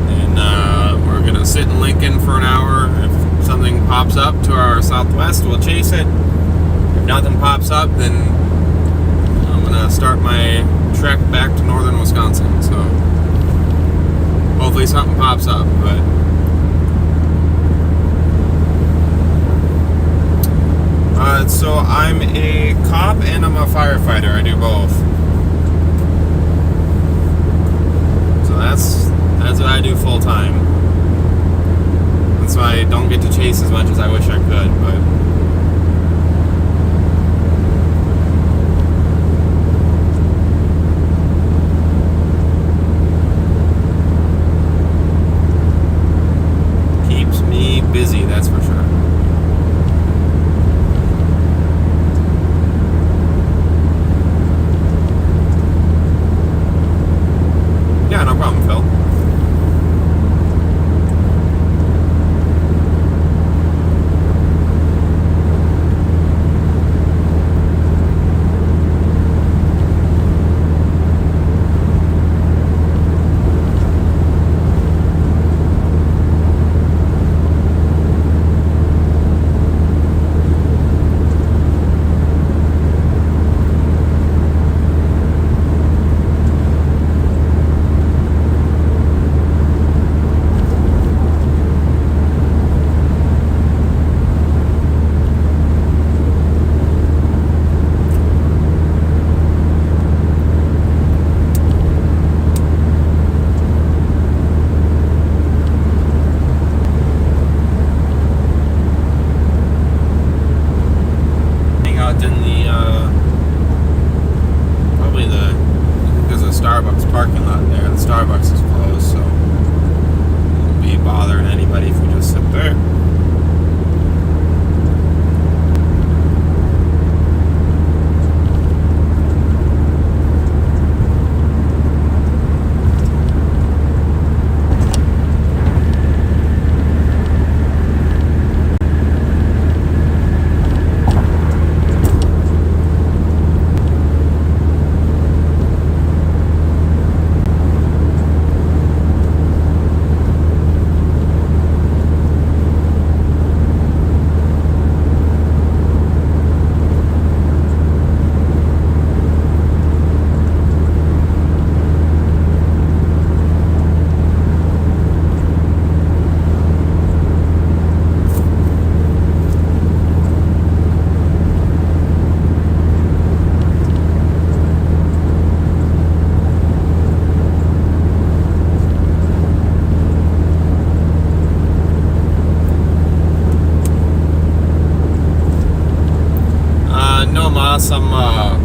and we're gonna sit in Lincoln for an hour. If something pops up to our southwest, we'll chase it. If nothing pops up, then I'm gonna start my trek back to northern Wisconsin. So hopefully something pops up, but so I'm a cop and I'm a firefighter. I do both. That's what I do full time. That's why I don't get to chase as much as I wish I could, but keeps me busy, that's for sure. Yeah, no problem, Phil.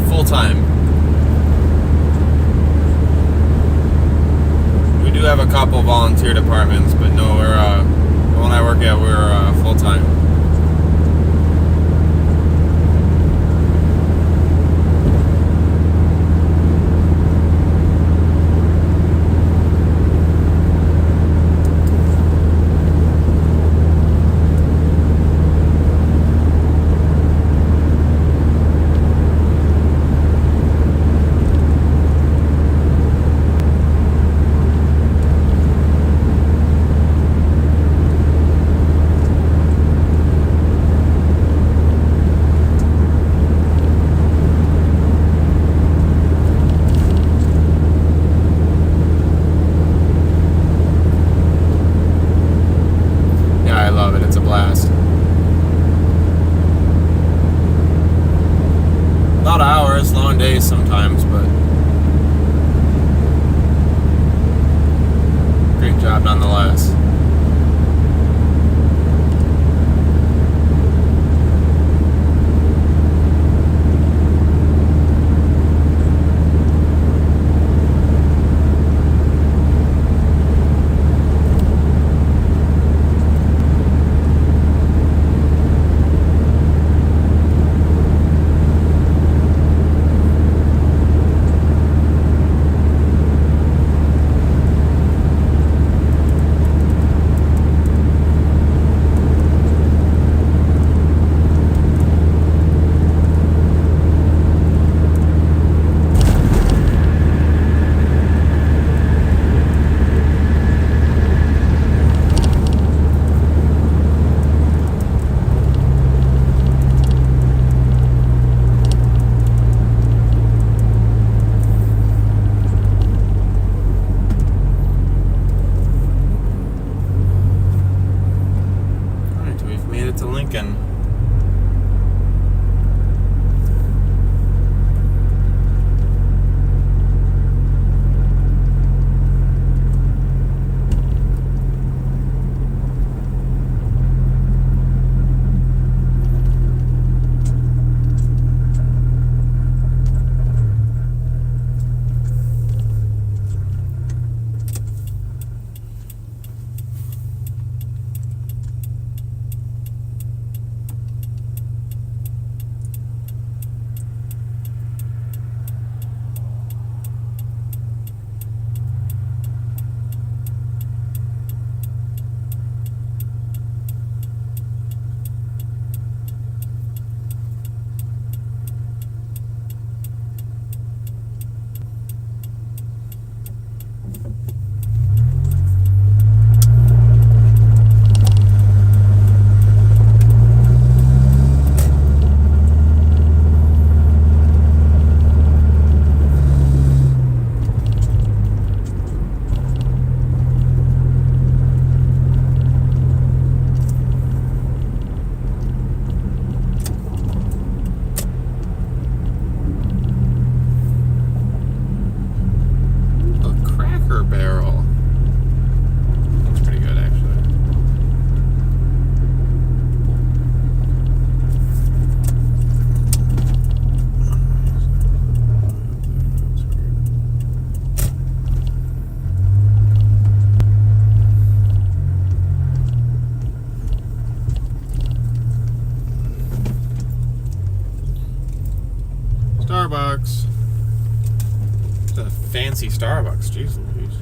full-time. We do have a couple volunteer departments, but no, we're the one I work at, we're full-time. I love it. It's a blast. A lot of hours, long days sometimes, but great job nonetheless. To Lincoln. Starbucks. It's a fancy Starbucks. Jeez Louise.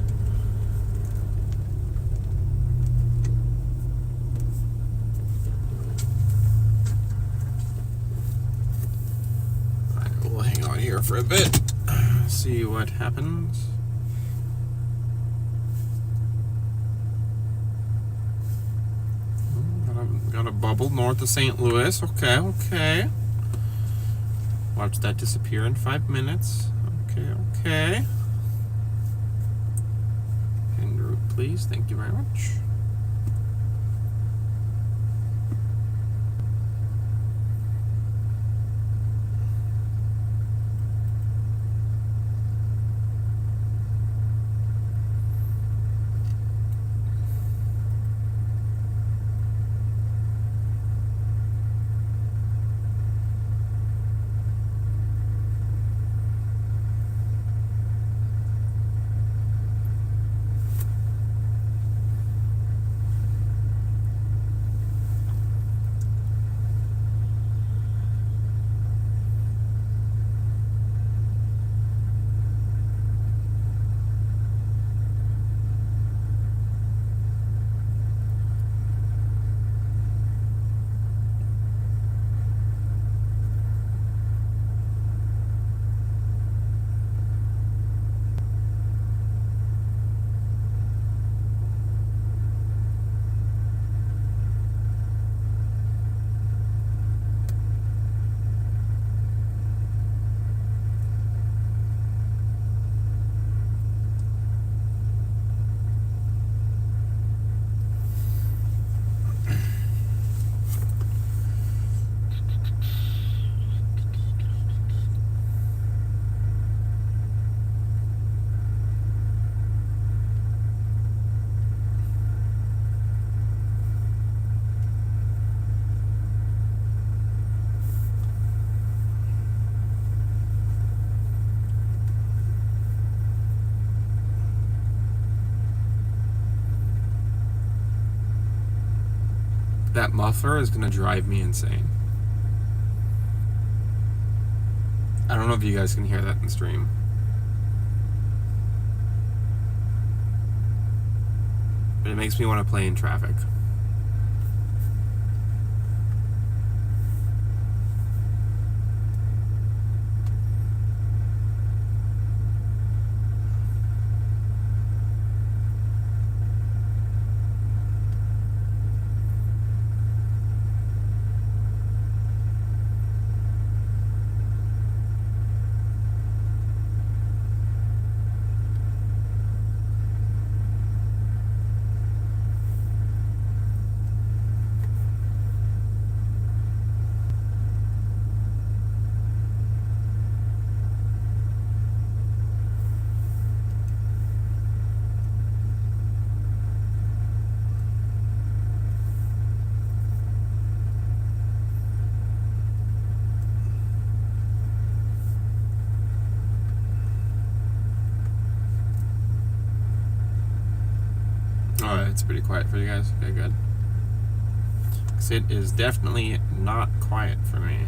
Alright, we'll hang out here for a bit. See what happens. Got a bubble north of St. Louis. Okay. Watch that disappear in 5 minutes. Okay. End route, please. Thank you very much. that muffler is gonna drive me insane. I don't know if you guys can hear that in the stream. But it makes me want to play in traffic. Alright, it's pretty quiet for you guys. Okay, good. Because it is definitely not quiet for me.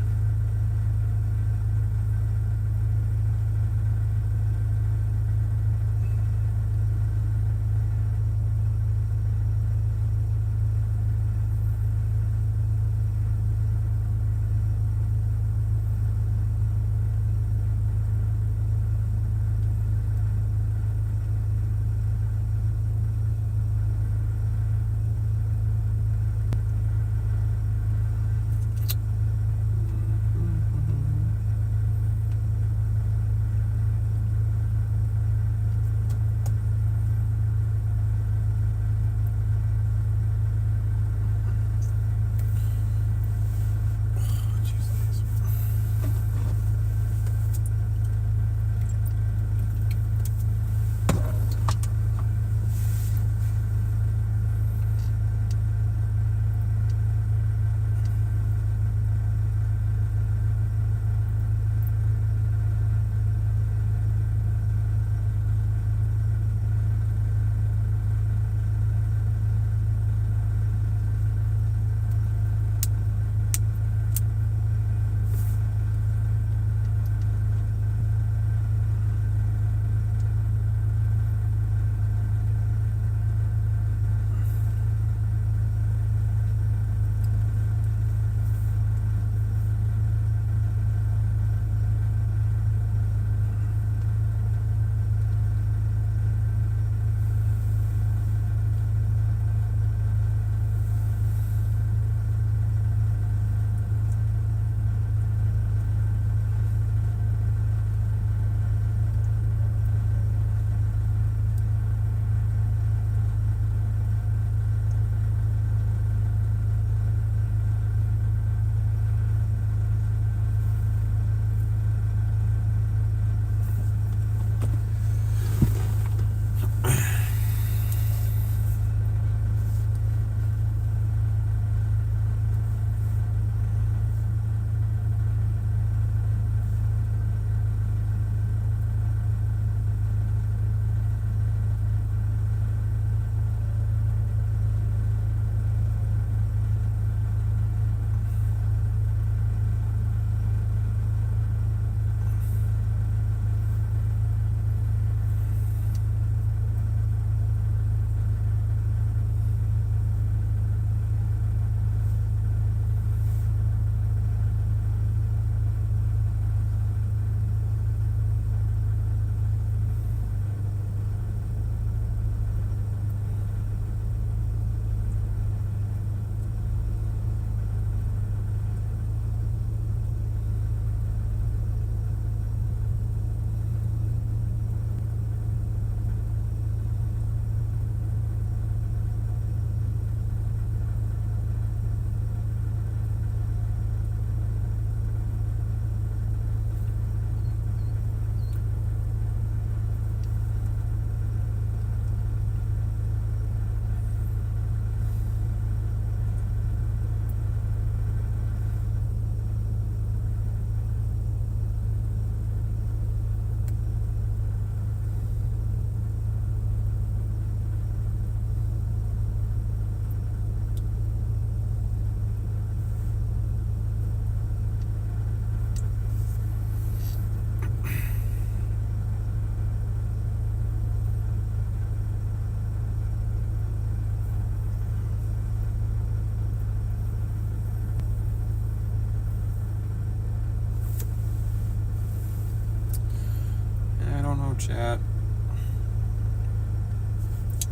chat.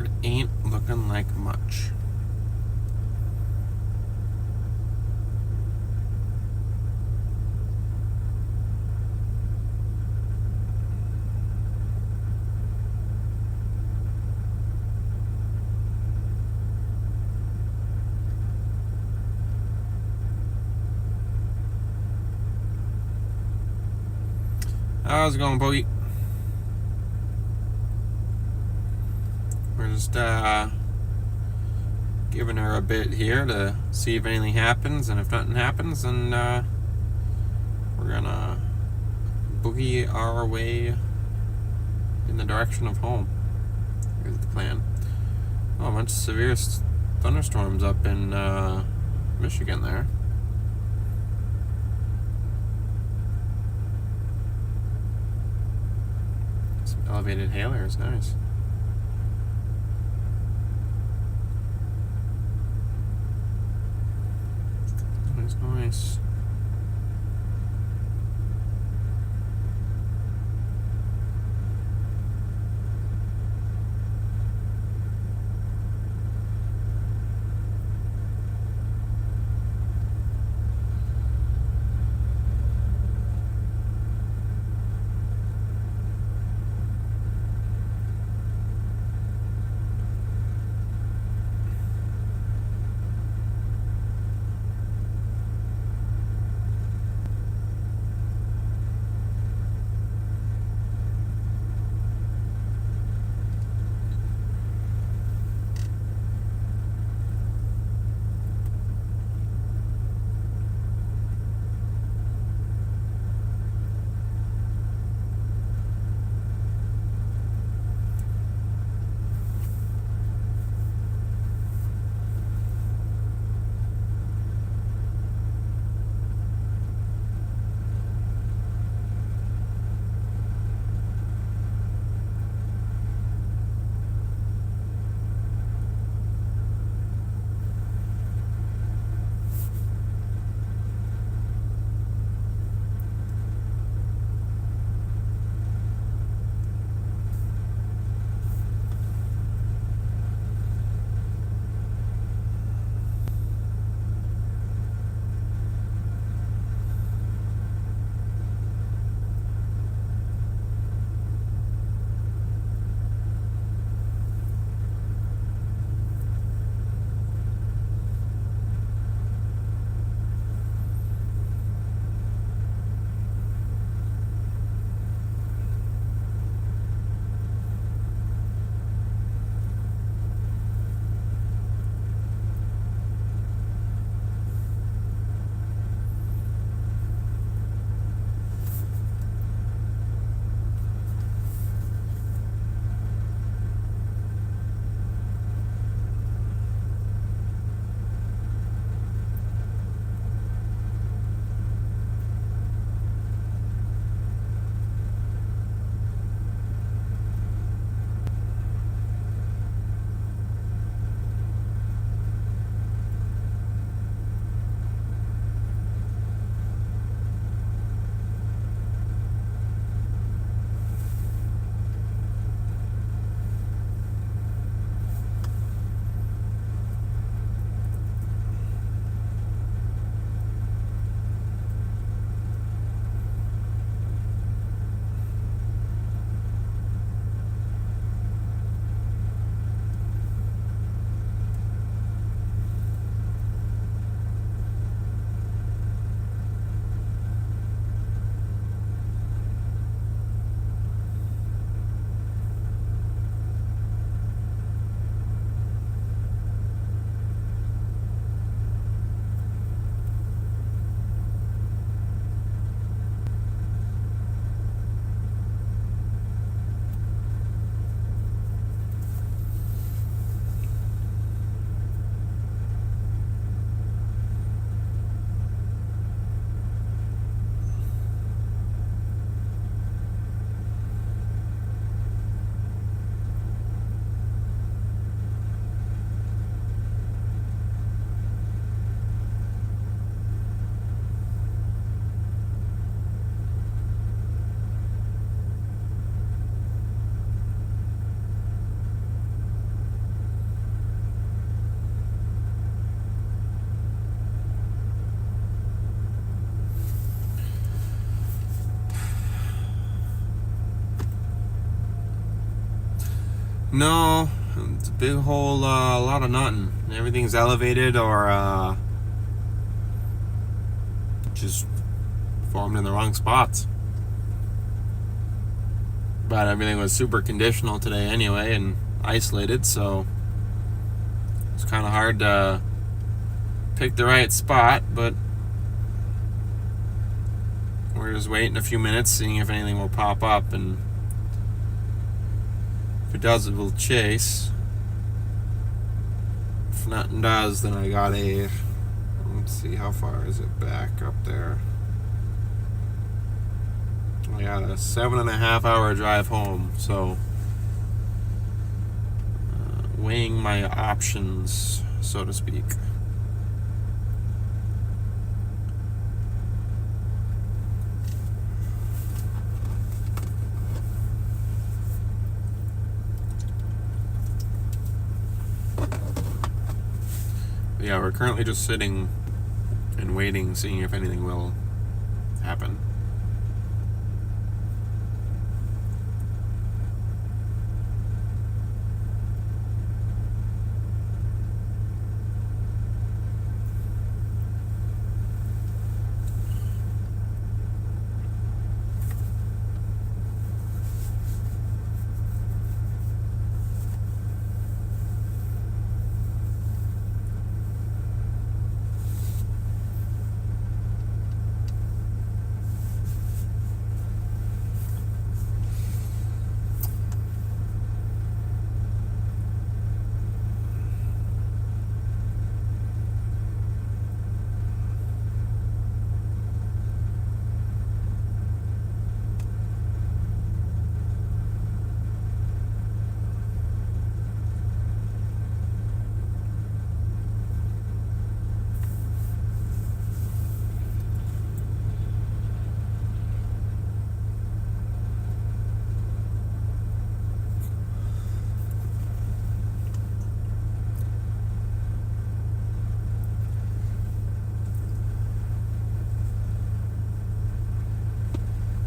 It ain't looking like much. How's it going, Bogey? We're just giving her a bit here to see if anything happens, and if nothing happens, then we're gonna boogie our way in the direction of home. Here's the plan. Oh, a bunch of severe thunderstorms up in Michigan there. Some elevated hailers, nice. Nice. No, it's a big whole lot of nothing. Everything's elevated or just formed in the wrong spots. But everything was super conditional today anyway and isolated, so it's kind of hard to pick the right spot, but we're just waiting a few minutes, seeing if anything will pop up, and if it does, we'll chase. If nothing does, then I got let's see, how far is it back up there? I got a 7.5 hour drive home, so weighing my options, so to speak. Yeah, we're currently just sitting and waiting, seeing if anything will happen.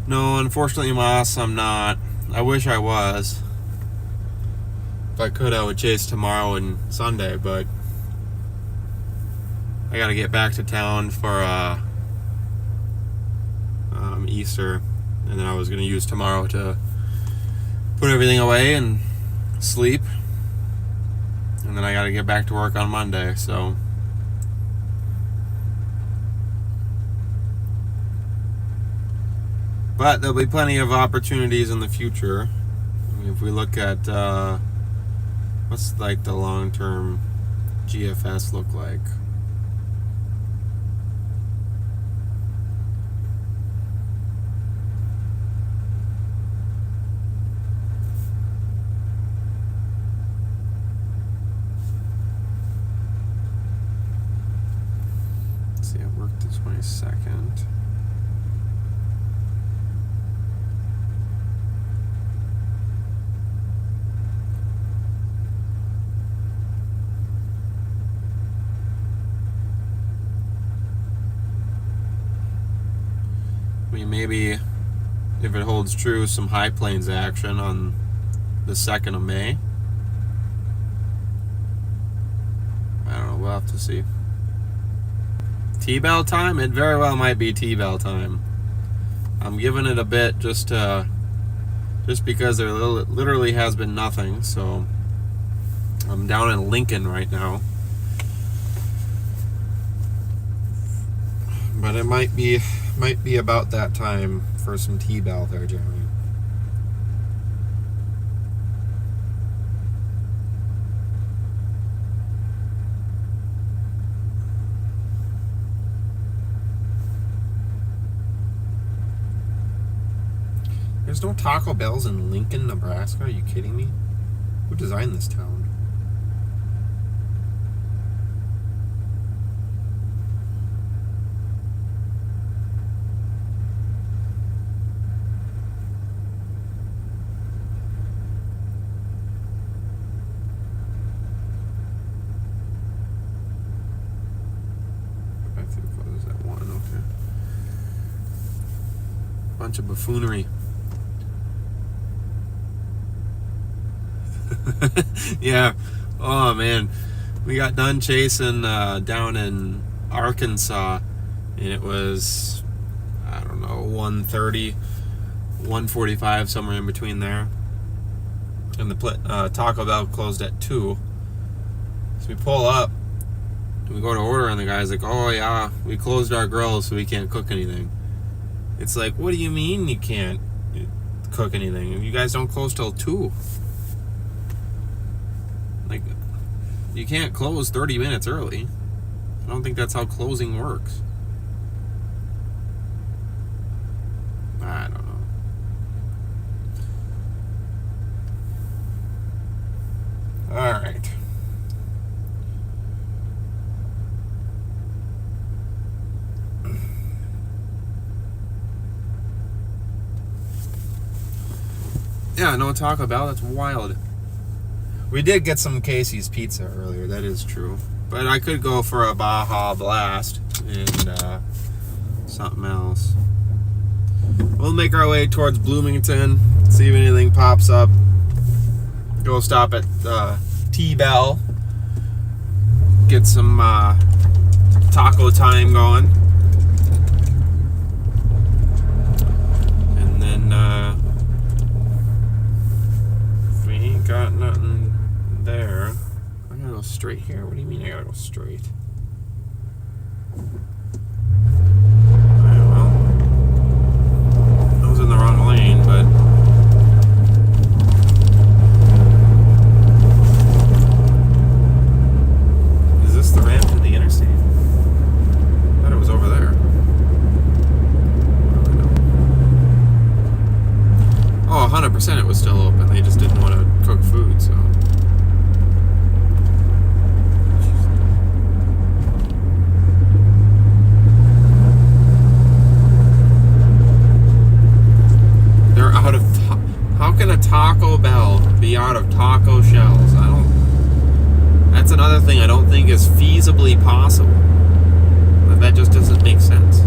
No, unfortunately, Moss, I'm not. I wish I was. If I could, I would chase tomorrow and Sunday, but I gotta get back to town for Easter, and then I was gonna use tomorrow to put everything away and sleep, and then I gotta get back to work on Monday, so but there'll be plenty of opportunities in the future. I mean, if we look at what's like the long-term GFS look like? Let's see, I worked the 22nd. I mean, maybe if it holds true, some high plains action on the 2nd of May. I don't know, we'll have to see. T-bell time? It very well might be T-bell time. I'm giving it a bit just because there literally has been nothing, so I'm down in Lincoln right now. But it might be about that time for some T-bell there, Jeremy. There's no Taco Bells in Lincoln, Nebraska. Are you kidding me? Who designed this town? Bunch of buffoonery. Yeah. Oh man, we got done chasing down in Arkansas, and it was, I don't know, 1:30, 1:45, somewhere in between there. And the Taco Bell closed at 2. So we pull up and we go to order, and the guy's like, "Oh yeah, we closed our grill, so we can't cook anything." It's like, what do you mean you can't cook anything? You guys don't close till 2. Like, you can't close 30 minutes early. I don't think that's how closing works. I don't know. All right. Yeah, no Taco Bell. That's wild. We did get some Casey's pizza earlier. That is true. But I could go for a Baja Blast and something else. We'll make our way towards Bloomington. See if anything pops up. Go stop at T-Bell. Get some taco time going. And then if we ain't got nothing there, I gotta go straight here. What do you mean I gotta go straight? Alright, well, I was in the wrong lane, but is this the ramp to the interstate? I thought it was over there. What do I know? Oh, 100% it was still open. They just didn't want to cook food, so. How can a Taco Bell be out of taco shells? That's another thing I don't think is feasibly possible. That just doesn't make sense.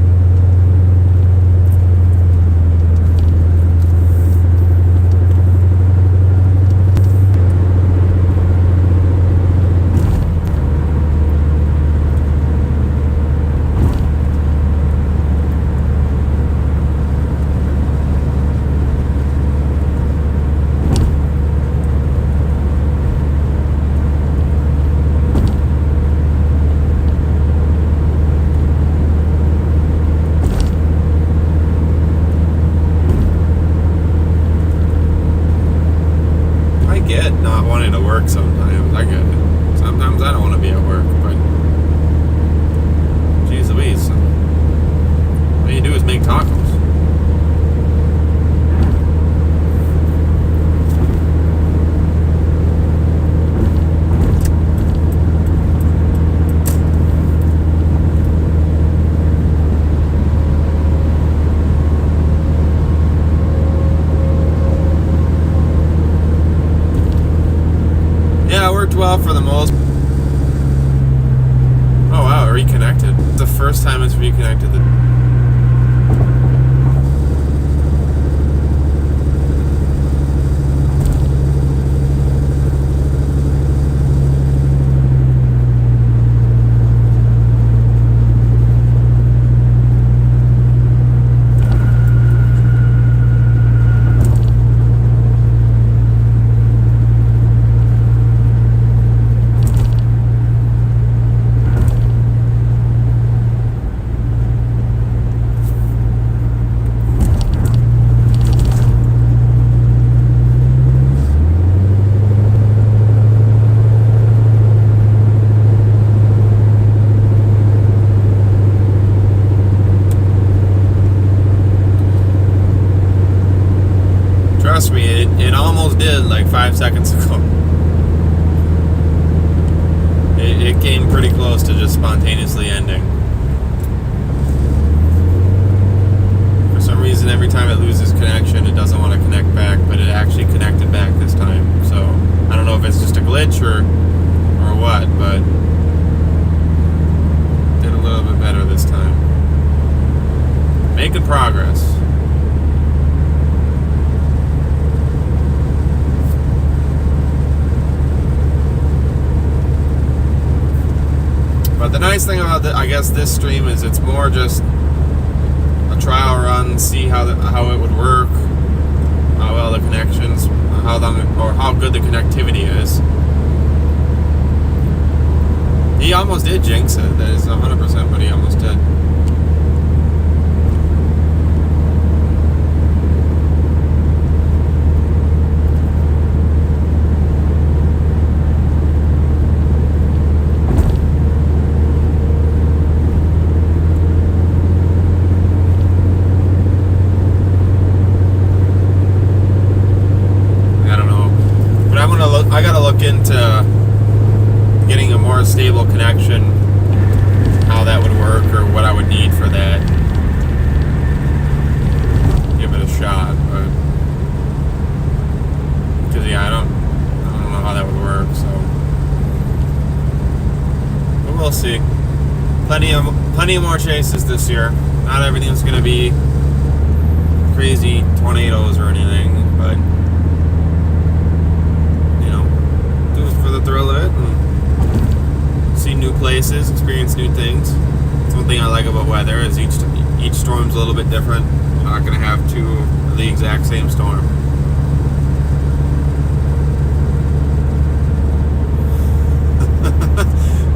Not wanting to work sometimes. I get it. Sometimes I don't want to be at work, but geez Louise, all you do is make tacos. Yeah, it worked well for the most. Oh wow, it reconnected. It's the first time it's reconnected. Trust me, it almost did like 5 seconds ago. It came pretty close to just spontaneously ending. For some reason, every time it loses connection, it doesn't want to connect back, but it actually connected back this time. So I don't know if it's just a glitch or what, but did a little bit better this time. Making progress. I guess this stream it's more just a trial run, see how it would work, how well the connections, how good the connectivity is. He almost did jinx it. That is 100%, but he almost did. I gotta look into getting a more stable connection, how that would work, or what I would need for that. Give it a shot, but because I don't know how that would work. So, but we'll see. Plenty of more chases this year. Not everything's gonna be crazy tornadoes or anything, but. For the thrill of it and see new places, experience new things. That's one thing I like about weather is each storm's a little bit different. You're not going to have two of the exact same storm.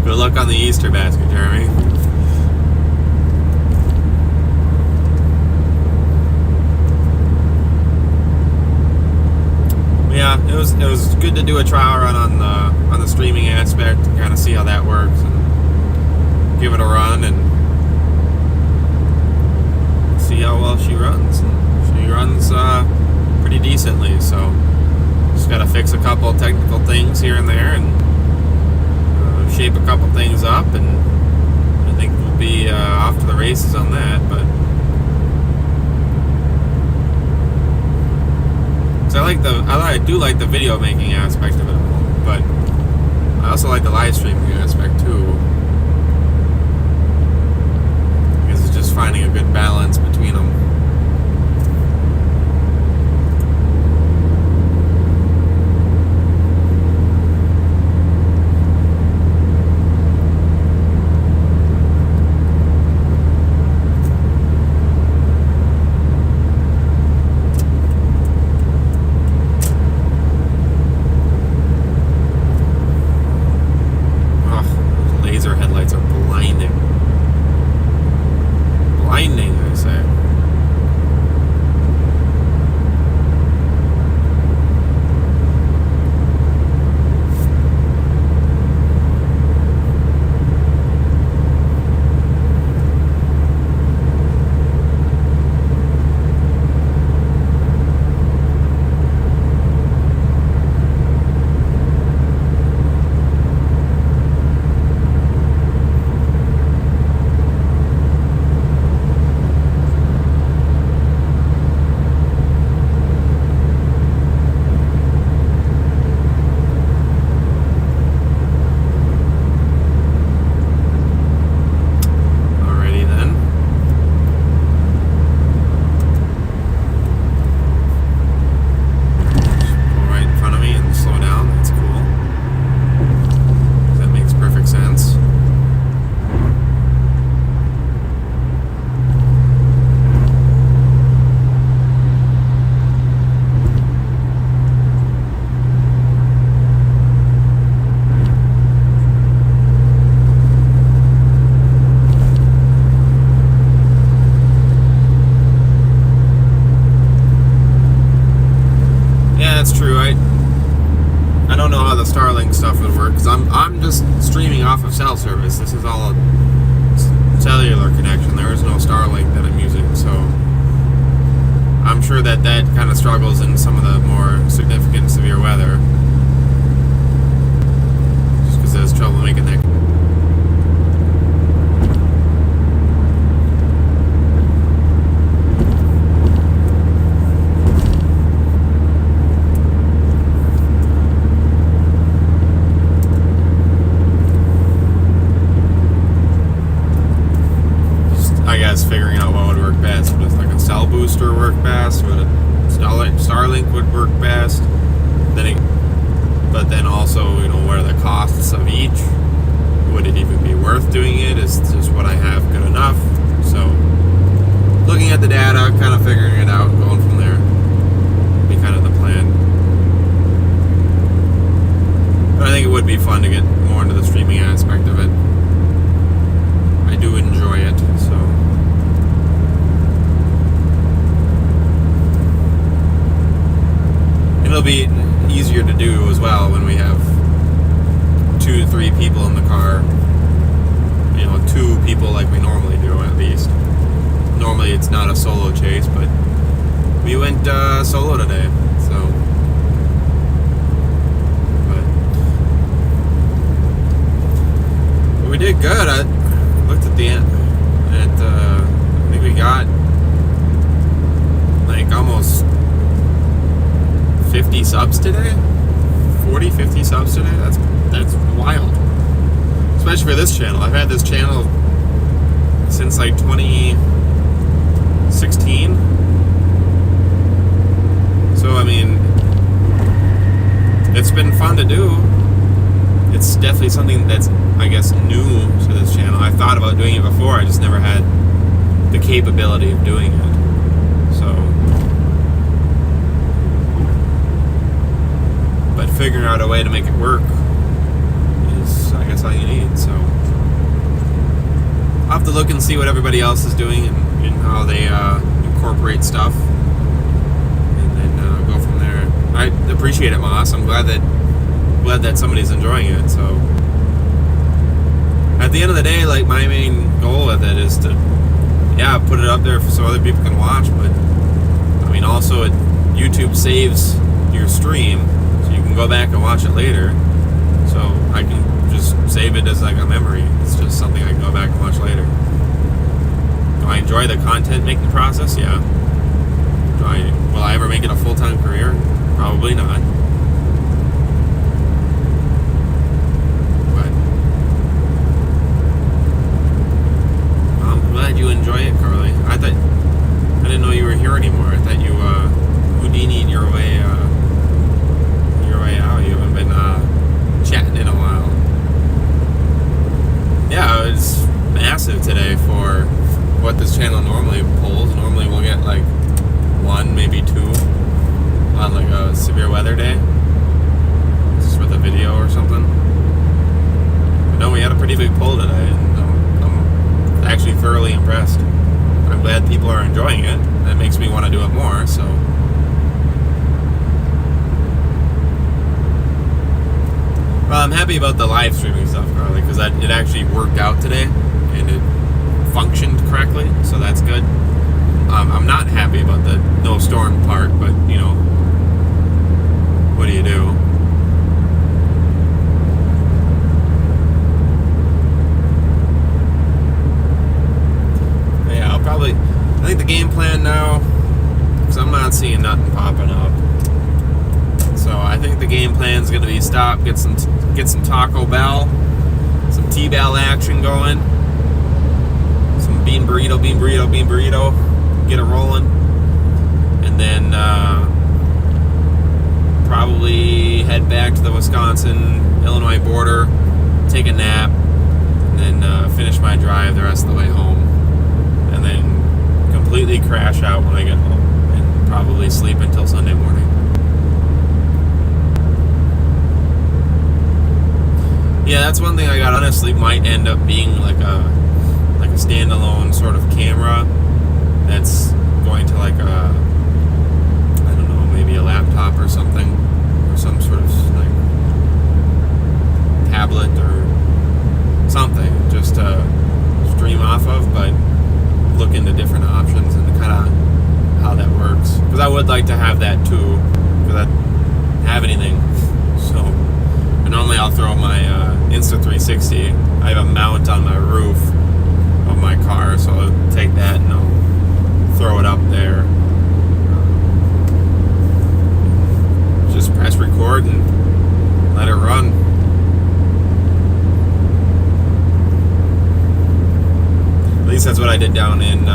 Good luck on the Easter basket, Jeremy. Yeah, it was good to do a trial run on the streaming aspect and kind of see how that works and give it a run and see how well she runs. And she runs pretty decently, so just got to fix a couple technical things here and there and shape a couple things up, and I think we'll be off to the races on that. But I do like the video making aspect of it all, but I also like the live streaming aspect too, because it's just finding a good balance between them. I'm just streaming off of cell service. This is all a cellular connection. There is no Starlink that I'm using, so I'm sure that kind of struggles in some of the more significant severe weather, just because there's trouble making that. Figuring out what would work best. Would like a cell booster work best? Would a Starlink would work best? But then also, what are the costs of each? would it even be worth doing it? Is just what I have good enough? So looking at the data, kind of figuring it out, going from there. Be kind of the plan. But I think it would be fun to get more into the streaming aspect of it. I do enjoy it, so. It'll be easier to do as well when we have 2 to 3 people in the car. 2 people like we normally do, at least. Normally it's not a solo chase, but we went solo today, so. But we did good. I looked at the end. I think we got like almost 50 subs today. 40, 50 subs today. That's wild. Especially for this channel. I've had this channel since like 2016. So I mean, it's been fun to do. It's definitely something that's, I guess, new to this channel. I thought about doing it before, I just never had the capability of doing it. So, but figuring out a way to make it work is, I guess, all you need. So I'll have to look and see what everybody else is doing and how they incorporate stuff, and then go from there. I appreciate it, Moss. I'm glad that somebody's enjoying it. So at the end of the day, like, my main goal with it is to put it up there so other people can watch, but I mean, also YouTube saves your stream so you can go back and watch it later, so I can just save it as like a memory. It's just something I can go back and watch later. Do I enjoy the content making process? Yeah. Will I ever make it a full-time career? Probably not. You enjoy it, Carly. I didn't know you were here anymore. I thought you Houdini'd your way out. You haven't been chatting in a while. Yeah, it was massive today for what this channel normally pulls. Normally we'll get like 1, maybe 2 on like a severe weather day, just with a video or something. But no, we had a pretty big pull today, and actually thoroughly impressed. I'm glad people are enjoying it. That makes me want to do it more, so. Well, I'm happy about the live streaming stuff, Carly, because it actually worked out today, and it functioned correctly, so that's good. I'm not happy about the no storm part, but, what do you do? I think the game plan now, because I'm not seeing nothing popping up, so I think the game plan is going to be stop, get some Taco Bell, some T-Bell action going, some bean burrito, get it rolling, and then probably head back to the Wisconsin-Illinois border, take a nap, and then finish my drive the rest of the way home. And then completely crash out when I get home and probably sleep until Sunday morning. Yeah, that's one thing I got. Honestly, might end up being like a standalone sort of camera that's going to like a, I don't know, maybe a laptop or something, or some sort of like tablet or something, just to stream off of, but look into different options and kind of how that works, because I would like to have that too, because I don't have anything. So, but normally I'll throw my Insta360. I have a mount on my roof of my car, so I'll take that and I'll throw it up there. Just press record and let it run. At least that's what I did down in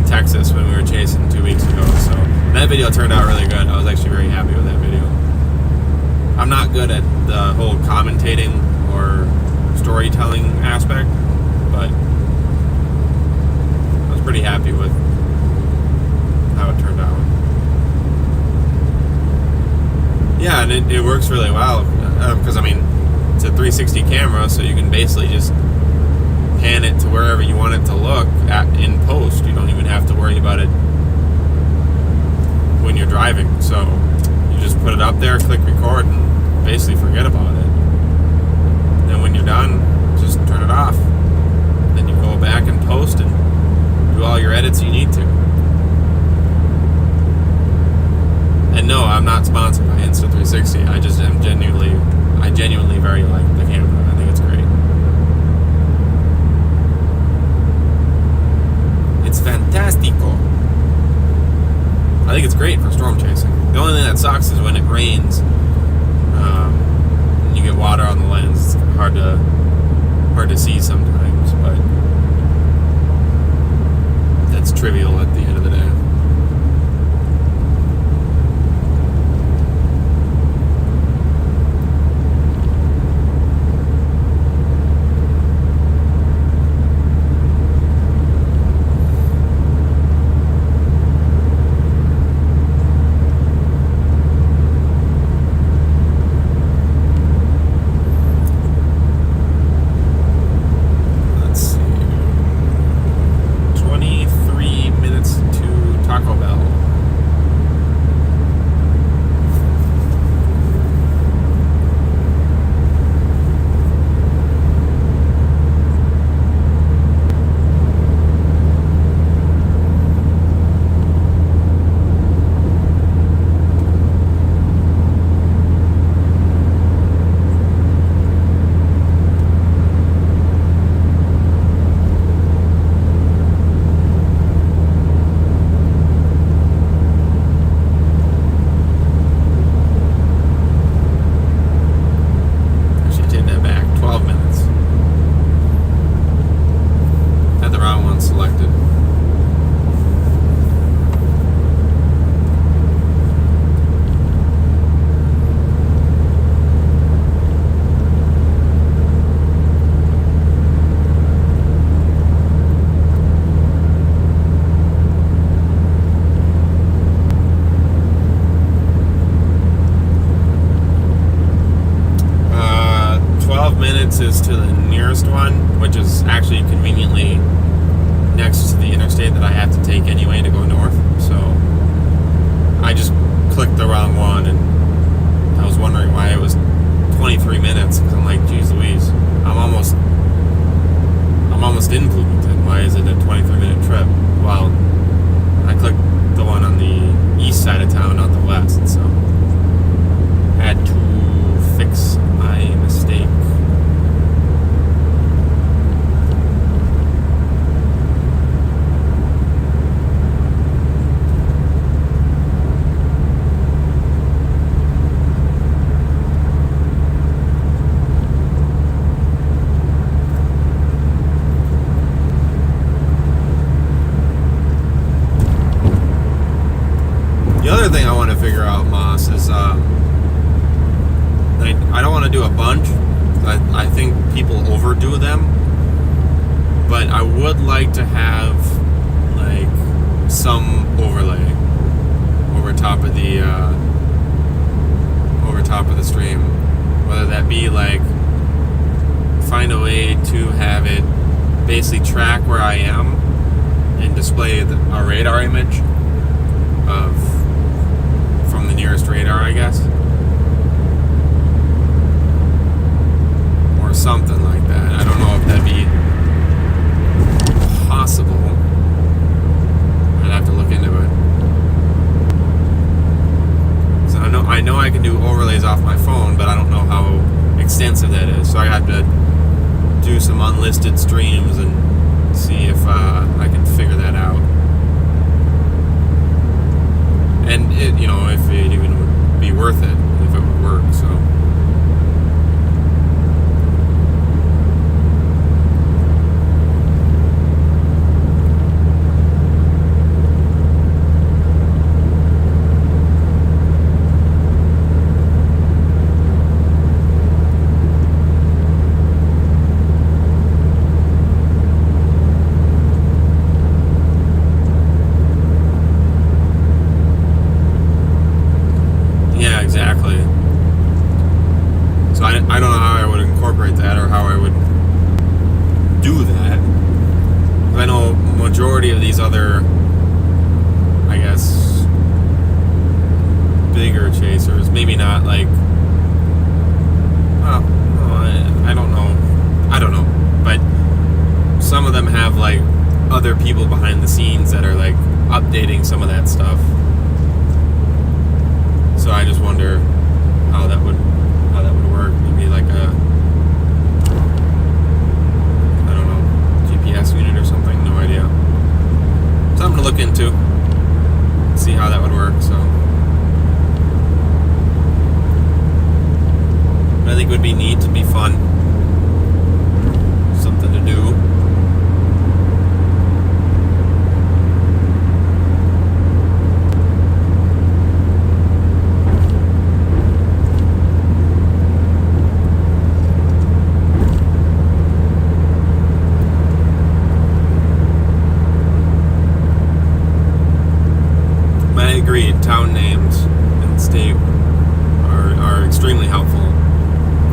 Texas when we were chasing 2 weeks ago. So that video turned out really good. I was actually very happy with that video. I'm not good at the whole commentating or storytelling aspect, but I was pretty happy with how it turned out. Yeah, and it works really well because I mean it's a 360 camera, so you can basically just pan it to wherever you want it to look at in post. You don't even have to worry about it when you're driving. So you just put it up there, click record, and basically forget about it. Then when you're done, just turn it off. Then you go back and post and do all your edits you need to. And no, I'm not sponsored by Insta360. I just am genuinely very like the camera. I think it's great. It's fantastico. I think it's great for storm chasing. The only thing that sucks is when it rains, and you get water on the lens. It's hard to see sometimes, but that's trivial at the end of the day. Selected. Is to the nearest one, which is actually conveniently next to the interstate that I have to take anyway to go north. So I just clicked the wrong one, and I was wondering why it was 23 minutes. Because I'm like, geez Louise, I'm almost in Bloomington. Why is it a 23-minute trip? Well, I clicked the one on the east side of town, not the west. So I had to fix my mistake. The other thing I want to figure out, Moss, is I don't want to do a bunch. I think people overdo them, but I would like to have like some overlay over top of the stream, whether that be like find a way to have it basically track where I am and display a radar image from the nearest radar, I guess, or something like that. I don't know if that'd be possible. I'd have to look into it. So I know I can do overlays off my phone, but I don't know how extensive that is. So I have to do some unlisted streams and see if I can figure that out. And if it even would be worth it, if it would work. So some of that stuff. So I just wonder how that would work. Maybe like a, I don't know, GPS unit or something. No idea. Something to look into. See how that would work. So I think it would be neat. To be fun. Something to do. Agreed. Town names and state are extremely helpful.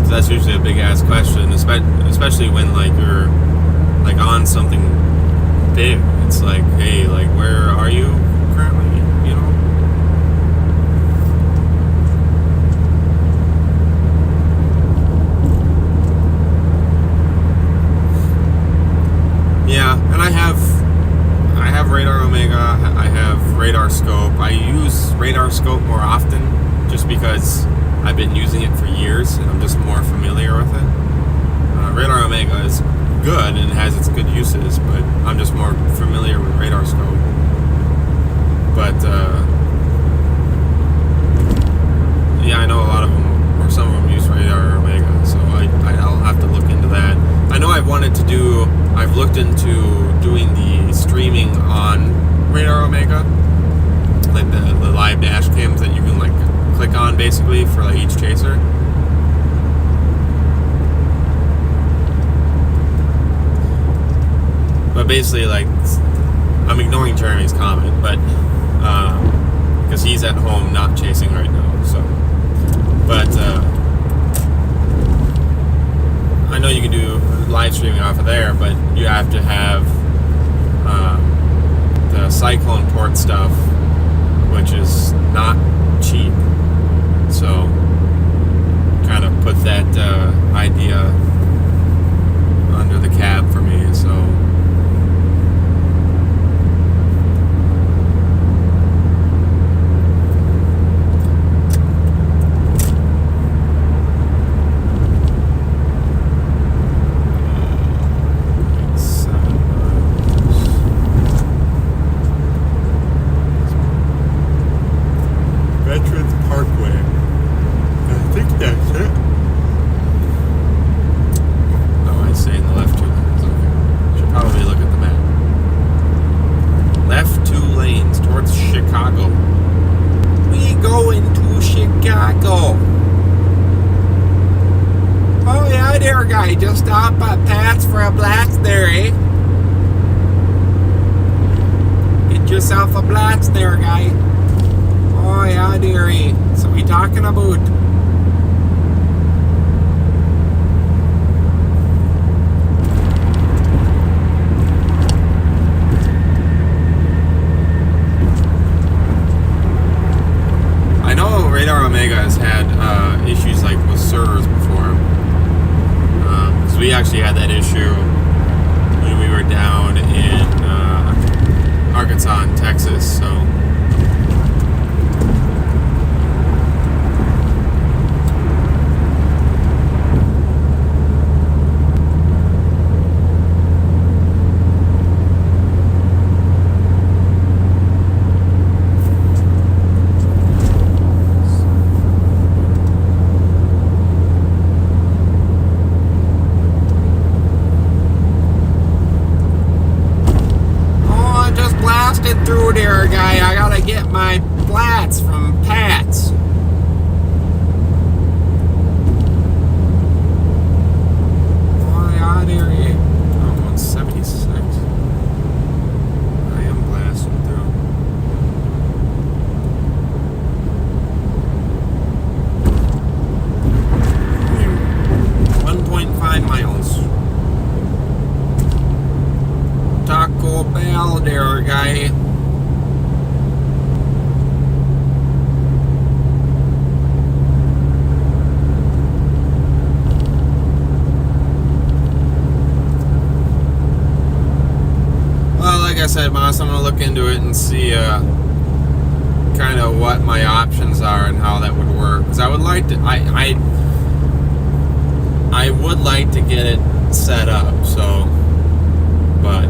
So that's usually a big ass question, especially when like you're like on something big. It's like, hey, like where are you currently? You know. Yeah, and I have radar Omega, I have radar scope. I use radar scope more often just because I've been using it for years and I'm just more familiar with it. Radar Omega is good and has its good uses, but I'm just more familiar with radar scope. But yeah, I know a lot of them, or some of them use radar Omega, so I'll have to look into that. I know I've looked into doing the streaming on radar Omega, like the live dash cams that you can like click on basically for like each chaser. But basically, like, I'm ignoring Jeremy's comment, but because he's at home not chasing right now, so. But I know you can do live streaming off of there, but you have to have the Cyclone port stuff, which is not cheap. So kind of put that idea under the cab for me. So just stop at Pat's for a blast there, eh? Get yourself a blast there, guy. Oh, yeah, dearie. So we talking about? I know Radar Omega has had issues like with servers before. We actually had that issue when we were down in Arkansas and Texas, so through there, guy. I gotta get my flats from Pat's. Oh, yeah, there he is. Oh, 176. I am blasting through. 1.5 miles. Taco Bell there, guy. Like I said, Moss, I'm gonna look into it and see my options are and how that would work. Because I would like to, I would like to get it set up. So, but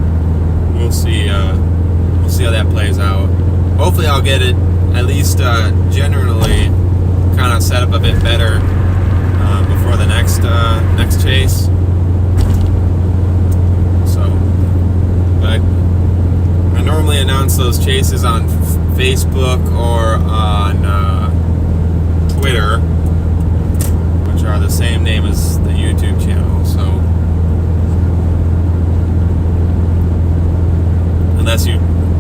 we'll see. We'll see how that plays out. Hopefully, I'll get it at least generally kind of set up a bit better before the next chase. So, but I normally announce those chases on Facebook or on Twitter, which are the same name as the YouTube channel. So, unless you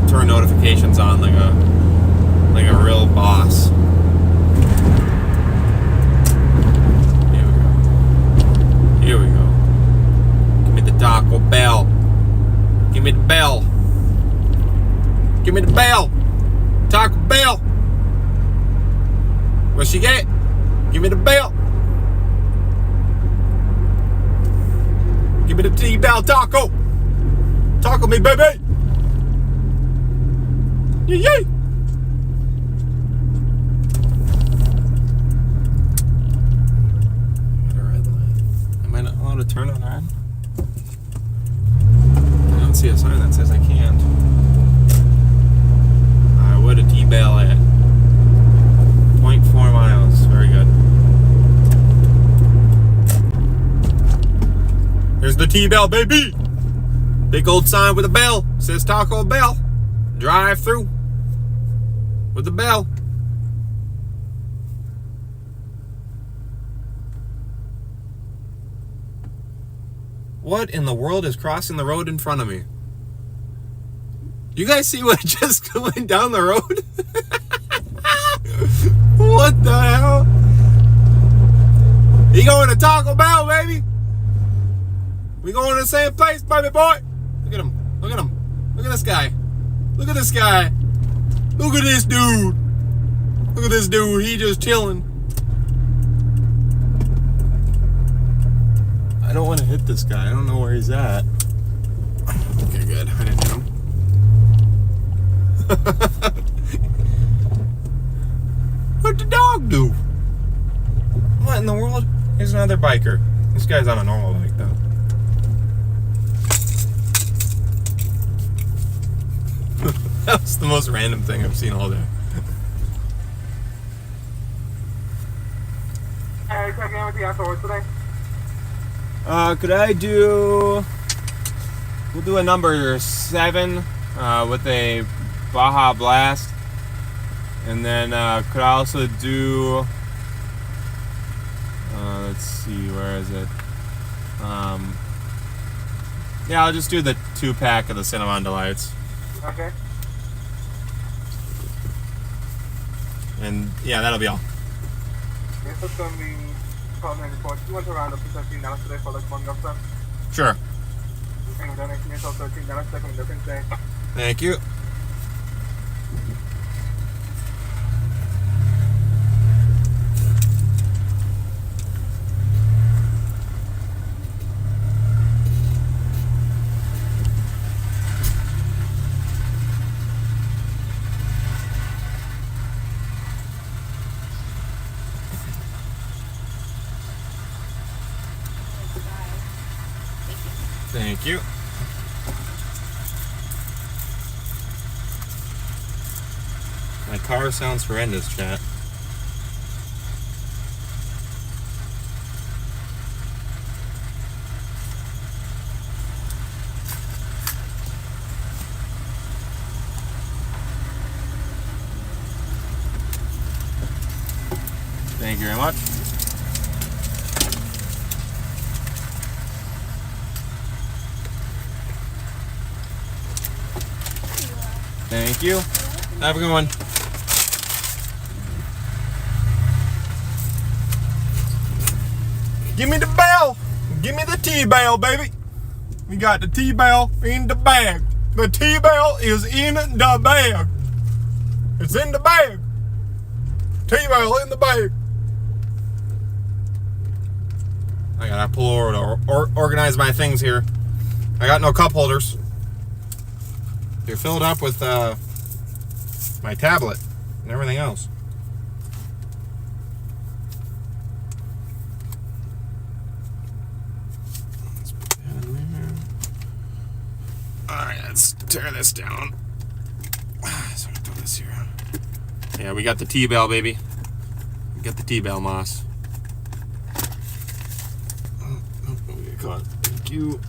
turn notifications on like a real boss. Here we go. Give me the Taco Bell. Give me the bell. Give me the bell. Taco Bell. What she get? Give me the bell. Give me the T-Bell taco. Taco me, baby. Yay, yay. To turn on red? I don't see a sign that says I can't. What a T-Bell at 0.4 miles. Very good. There's the T-Bell, baby! Big old sign with a bell. Says Taco Bell. Drive through with the bell. What in the world is crossing the road in front of me? You guys see what just went down the road? What the hell? You going to Taco Bell, baby? We going to the same place, baby boy? Look at him. Look at him. Look at this guy. Look at this guy. Look at this dude. Look at this dude. He just chilling. I don't want to hit this guy. I don't know where he's at. Okay, good. I didn't hit him. What'd the dog do? What in the world? Here's another biker. This guy's on a normal bike, though. That was the most random thing I've seen all day. Hey, checking in with the outdoors today. Could I do... We'll do a number 7 with a Baja Blast. And then could I also do... let's see, where is it? Yeah, I'll just do the 2-pack of the Cinnamon Delights. Okay. And yeah, that'll be all. Yes, that's going to be... You want to round up to $13 today for like one gum set? Sure. And we're donating yourself $13. Second difference day. Thank you. Thank you. My car sounds horrendous, chat. Thank you very much. Thank you. Have a good one. Give me the bell. Give me the T-Bell, baby. We got the T-Bell in the bag. The T-Bell is in the bag. It's in the bag. T-Bell in the bag. I gotta pull over to organize my things here. I got no cup holders. They're filled up with my tablet and everything else. tear this down. So I put this here. Yeah, we got the T-bell, baby. We got the T-bell moss. Oh, we get caught. Thank you.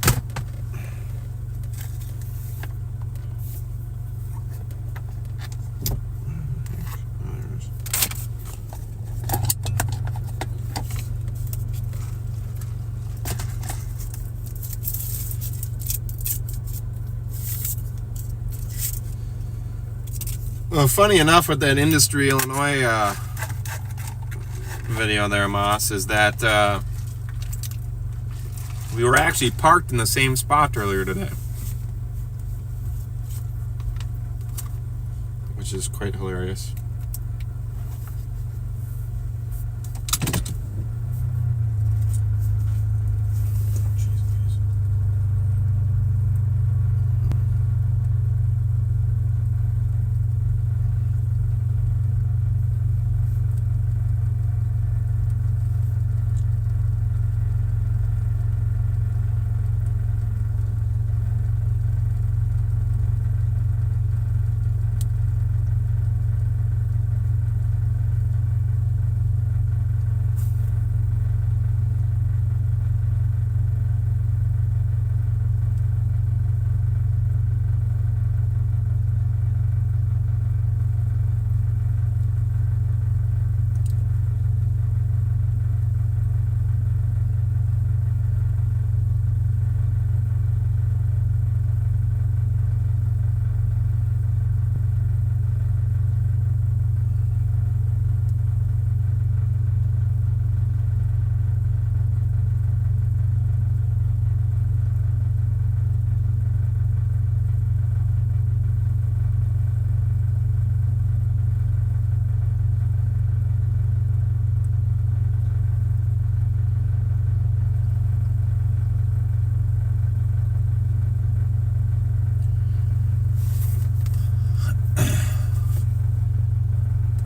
Well, funny enough with that Industry Illinois video there, Moss, is that we were actually parked in the same spot earlier today, which is quite hilarious.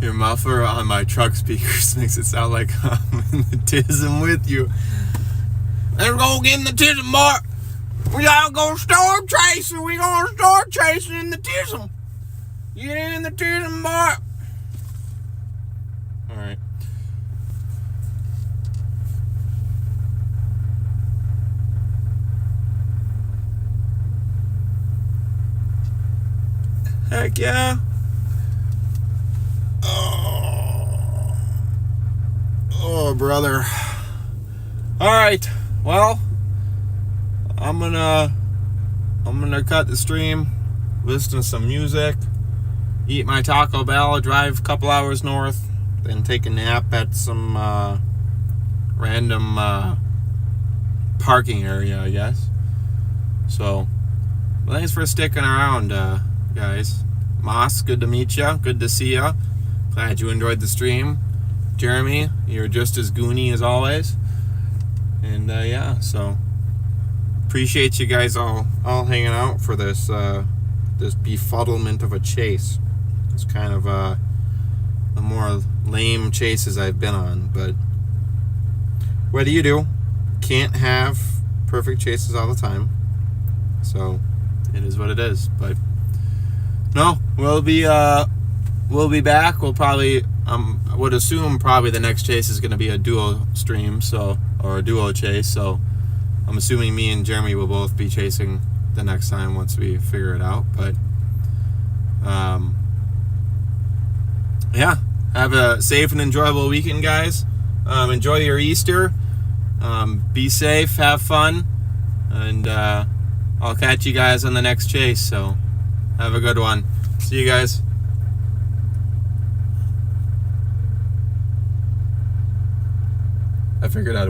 Your muffler on my truck speakers makes it sound like I'm in the tism with you. Let's go get in the tism, boy. We all go storm chasing. We gonna storm chasing in the tism. Get in the tism, boy. All right. Heck yeah. Oh, brother. All right. Well, I'm gonna cut the stream, listen to some music, eat my Taco Bell, drive a couple hours north, then take a nap at some random parking area, I guess. So, thanks for sticking around, guys. Moss, good to meet you. Good to see you. Glad you enjoyed the stream. Jeremy, you're just as goony as always. And yeah, so appreciate you guys all hanging out for this this befuddlement of a chase. It's kind of the more lame chases I've been on, but what do you do? Can't have perfect chases all the time. So it is what it is. But no, we'll be back. We'll probably I would assume probably the next chase is going to be a duo stream, so, or a duo chase. So I'm assuming me and Jeremy will both be chasing the next time once we figure it out. But yeah, have a safe and enjoyable weekend, guys. Enjoy your Easter. Be safe, have fun, and I'll catch you guys on the next chase. So have a good one. See you guys. I figured out a way.